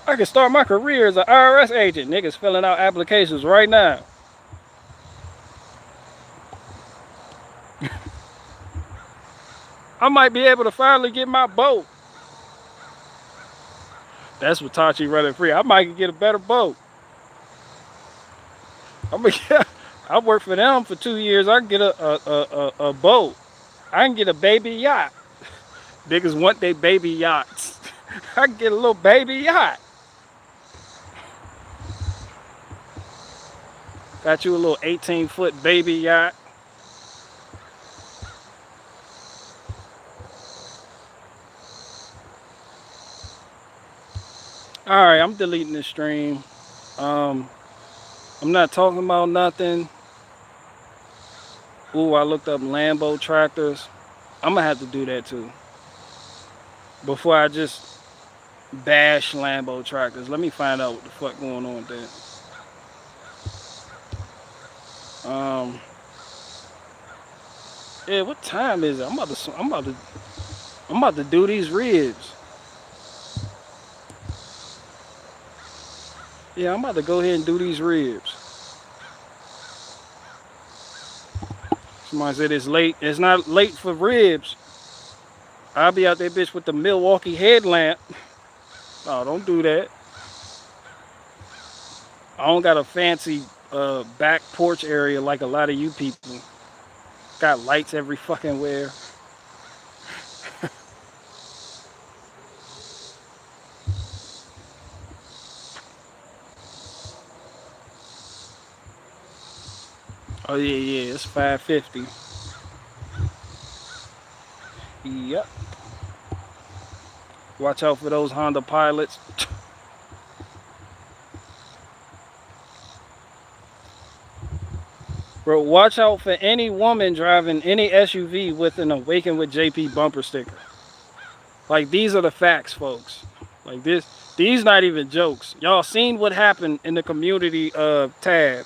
I can start my career as an IRS agent. Niggas filling out applications right now. I might be able to finally get my boat. That's what Tachi running free. I might get a better boat. I worked for them for 2 years. I can get a boat. I can get a baby yacht. Niggas want their baby yachts. I can get a little baby yacht. Got you a little 18-foot baby yacht. Alright, I'm deleting the stream. I'm not talking about nothing. Ooh, I looked up Lambo tractors. I'm gonna have to do that too. Before I just bash Lambo tractors. Let me find out what the fuck going on with that. Yeah, what time is it? I'm about to do these ribs. Yeah, I'm about to go ahead and do these ribs. Somebody said it's late. It's not late for ribs. I'll be out there bitch with the Milwaukee headlamp. Oh, don't do that. I don't got a fancy back porch area like a lot of you people. Got lights every fucking where. Oh yeah, it's 5:50. Yep. Watch out for those Honda Pilots. Bro, watch out for any woman driving any SUV with an Awaken with JP bumper sticker. Like, these are the facts, folks. Like, these not even jokes. Y'all seen what happened in the community tab.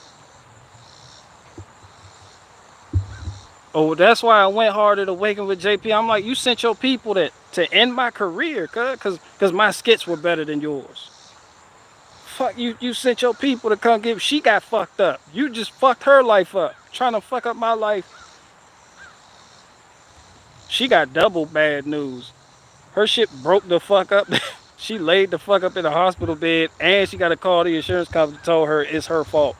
Oh, that's why I went hard at Awaken with JP. I'm like, you sent your people to end my career, cause my skits were better than yours. Fuck you sent your people to come give. She got fucked up. You just fucked her life up, trying to fuck up my life. She got double bad news. Her shit broke the fuck up. She laid the fuck up in the hospital bed, and she got to call the insurance company to tell her it's her fault.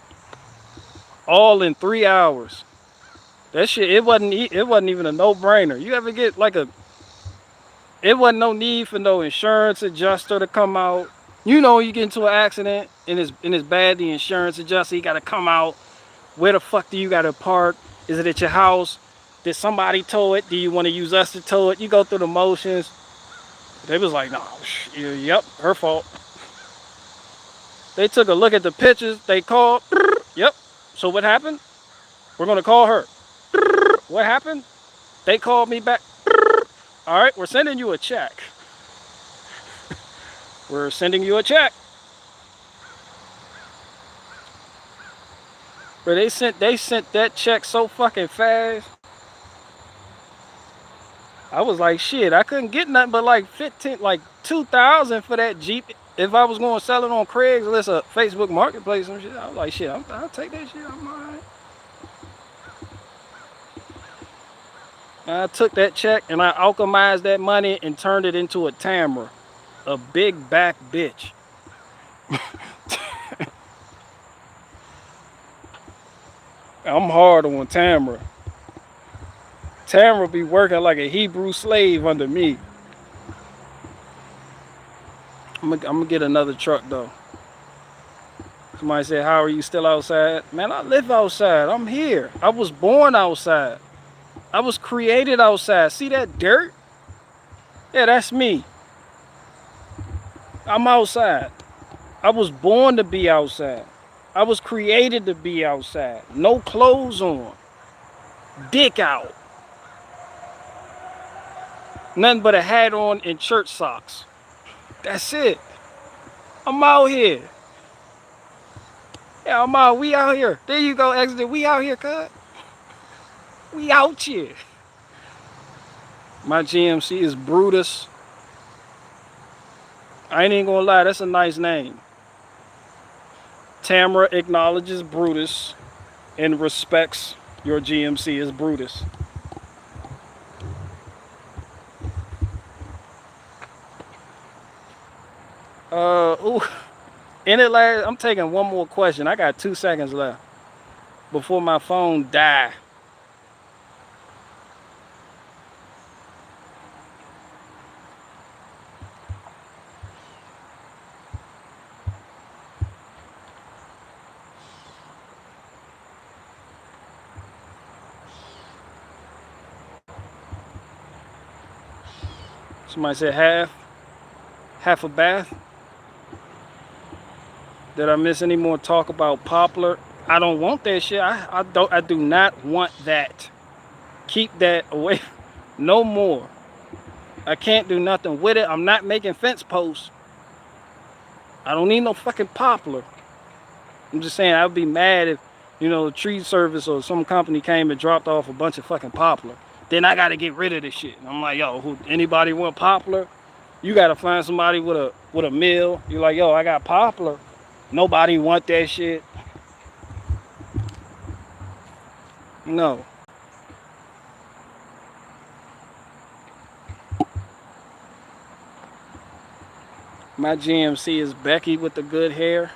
All in 3 hours. That shit, it wasn't even a no-brainer. You ever get like it wasn't no need for no insurance adjuster to come out. You know, you get into an accident and it's bad, the insurance adjuster, he got to come out. Where the fuck do you got to park? Is it at your house? Did somebody tow it? Do you want to use us to tow it? You go through the motions. They was like, no, yep, her fault. They took a look at the pictures. They called. Yep. So what happened? We're going to call her. What happened? They called me back. All right, we're sending you a check. We're sending you a check. But they sent that check so fucking fast. I was like, shit, I couldn't get nothing but like 2,000 for that Jeep. If I was going to sell it on Craigslist or Facebook Marketplace and shit, I was like, shit, I'll take that shit. I'm all right. I took that check and I alchemized that money and turned it into a Tamra, a big back bitch. I'm hard on Tamra. Tamra be working like a Hebrew slave under me. I'm gonna get another truck though. Somebody said, how are you still outside? Man, I live outside. I'm here. I was born outside. I was created outside. See that dirt? Yeah, that's me. I'm outside. I was born to be outside. I was created to be outside. No clothes on. Dick out. Nothing but a hat on and church socks. That's it. I'm out here. Yeah, I'm out. We out here. There you go, Exodus. We out here, cuz. We out here. My GMC is Brutus. I ain't even gonna lie, that's a nice name. Tamra acknowledges Brutus and respects your GMC as Brutus. Ooh. I'm taking one more question. I got 2 seconds left before my phone die. Somebody said half a bath. Did I miss any more talk about poplar? I don't want that shit. I do not want that. Keep that away. No more. I can't do nothing with it. I'm not making fence posts. I don't need no fucking poplar. I'm just saying, I would be mad if, the tree service or some company came and dropped off a bunch of fucking poplar. Then I gotta get rid of this shit. And I'm like, yo, anybody want poplar? You gotta find somebody with a mill. You're like, yo, I got poplar. Nobody want that shit. No. My GMC is Becky with the good hair.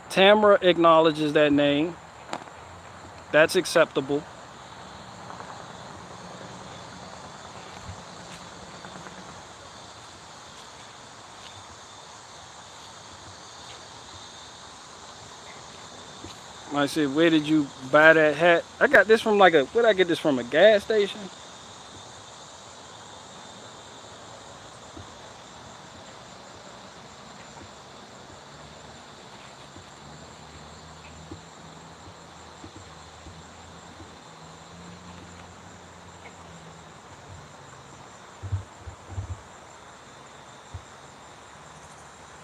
Tamra acknowledges that name. That's acceptable. I said, where did you buy that hat? I got this from where'd I get this from? A gas station?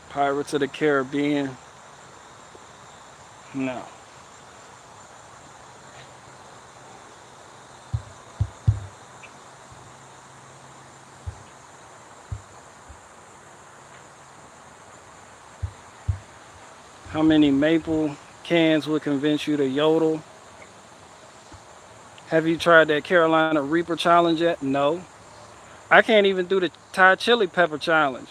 Pirates of the Caribbean? No. How many maple cans would convince you to yodel? Have you tried that Carolina Reaper challenge yet? No. I can't even do the Thai chili pepper challenge.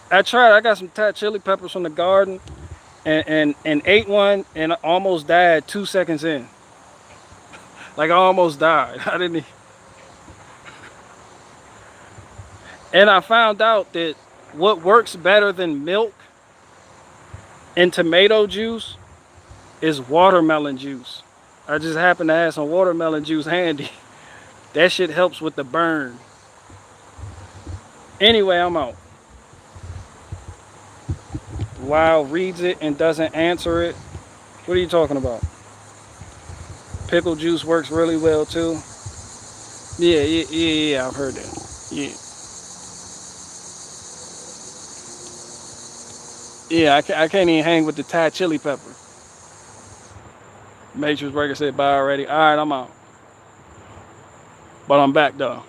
I tried. I got some Thai chili peppers from the garden and ate one and almost died 2 seconds in. Like I almost died. I didn't. And I found out that what works better than milk and tomato juice is watermelon juice. I just happen to have some watermelon juice handy. That shit helps with the burn. Anyway, I'm out. Wow reads it and doesn't answer it. What are you talking about? Pickle juice works really well too. Yeah, I've heard that. Yeah, I can't even hang with the Thai chili pepper. Matrix Breaker said bye already. All right, I'm out. But I'm back though.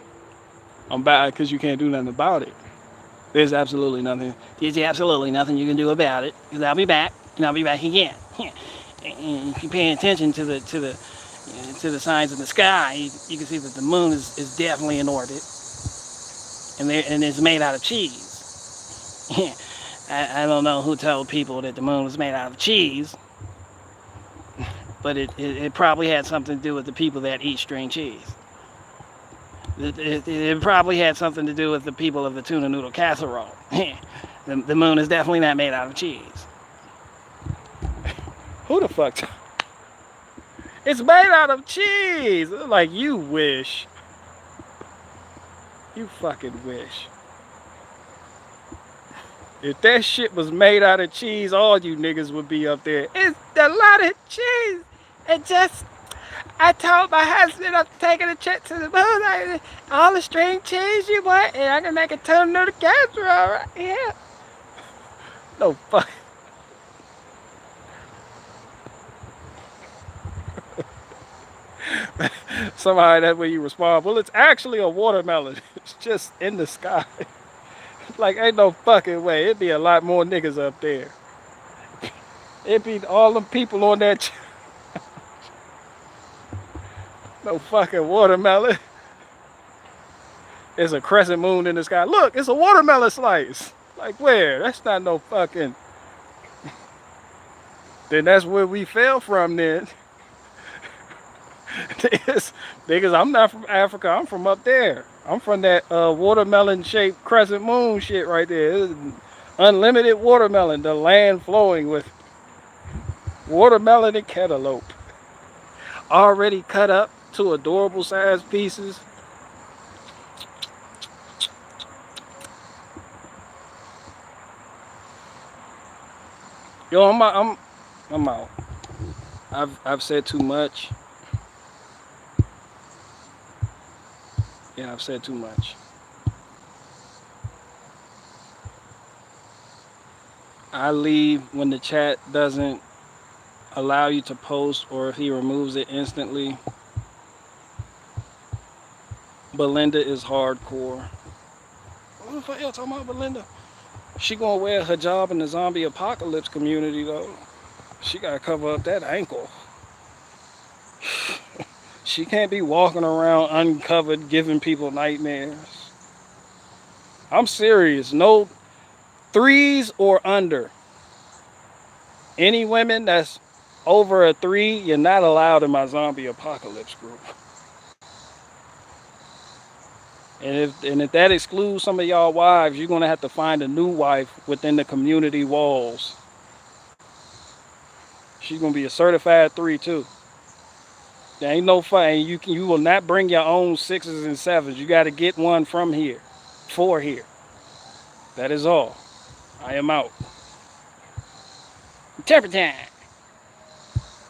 I'm back because you can't do nothing about it. There's absolutely nothing. There's absolutely nothing you can do about it. Because I'll be back, and I'll be back again. And if you're paying attention to the signs in the sky, you can see that the moon is definitely in orbit, and it's made out of cheese. I don't know who told people that the moon was made out of cheese, but it probably had something to do with the people that eat string cheese. It probably had something to do with the people of the tuna noodle casserole. The moon is definitely not made out of cheese. Who the fuck? It's made out of cheese. Like you wish. You fucking wish. If that shit was made out of cheese, all you niggas would be up there. It's a lot of cheese. I told my husband I'm taking a trip to the moon. All the string cheese you want, and I can make a tuna noodle casserole right here. No fuck. Somehow that way you respond. Well, it's actually a watermelon. It's just in the sky. Like, ain't no fucking way. It'd be a lot more niggas up there. It'd be all them people on that. No fucking watermelon. There's a crescent moon in the sky. Look, it's a watermelon slice. Like, where? That's not no fucking. Then that's where we fell from then. Niggas, I'm not from Africa. I'm from up there. I'm from that watermelon-shaped crescent moon shit right there. It's unlimited watermelon. The land flowing with watermelon and cantaloupe. Already cut up to adorable sized pieces. Yo, I'm out. I've said too much. Yeah, I've said too much. I leave when the chat doesn't allow you to post, or if he removes it instantly. Belinda is hardcore. What the fuck y'all talking about, Belinda? She gonna wear a hijab in the zombie apocalypse community though. She gotta cover up that ankle. She can't be walking around uncovered giving people nightmares. I'm serious. No 3s or under. Any women that's over a 3, you're not allowed in my zombie apocalypse group. And if that excludes some of y'all wives, you're gonna have to find a new wife within the community walls. She's gonna be a certified 3 too. There ain't no fun. You will not bring your own 6s and 7s. You got to get one from here, for here. That is all. I am out. Temper time.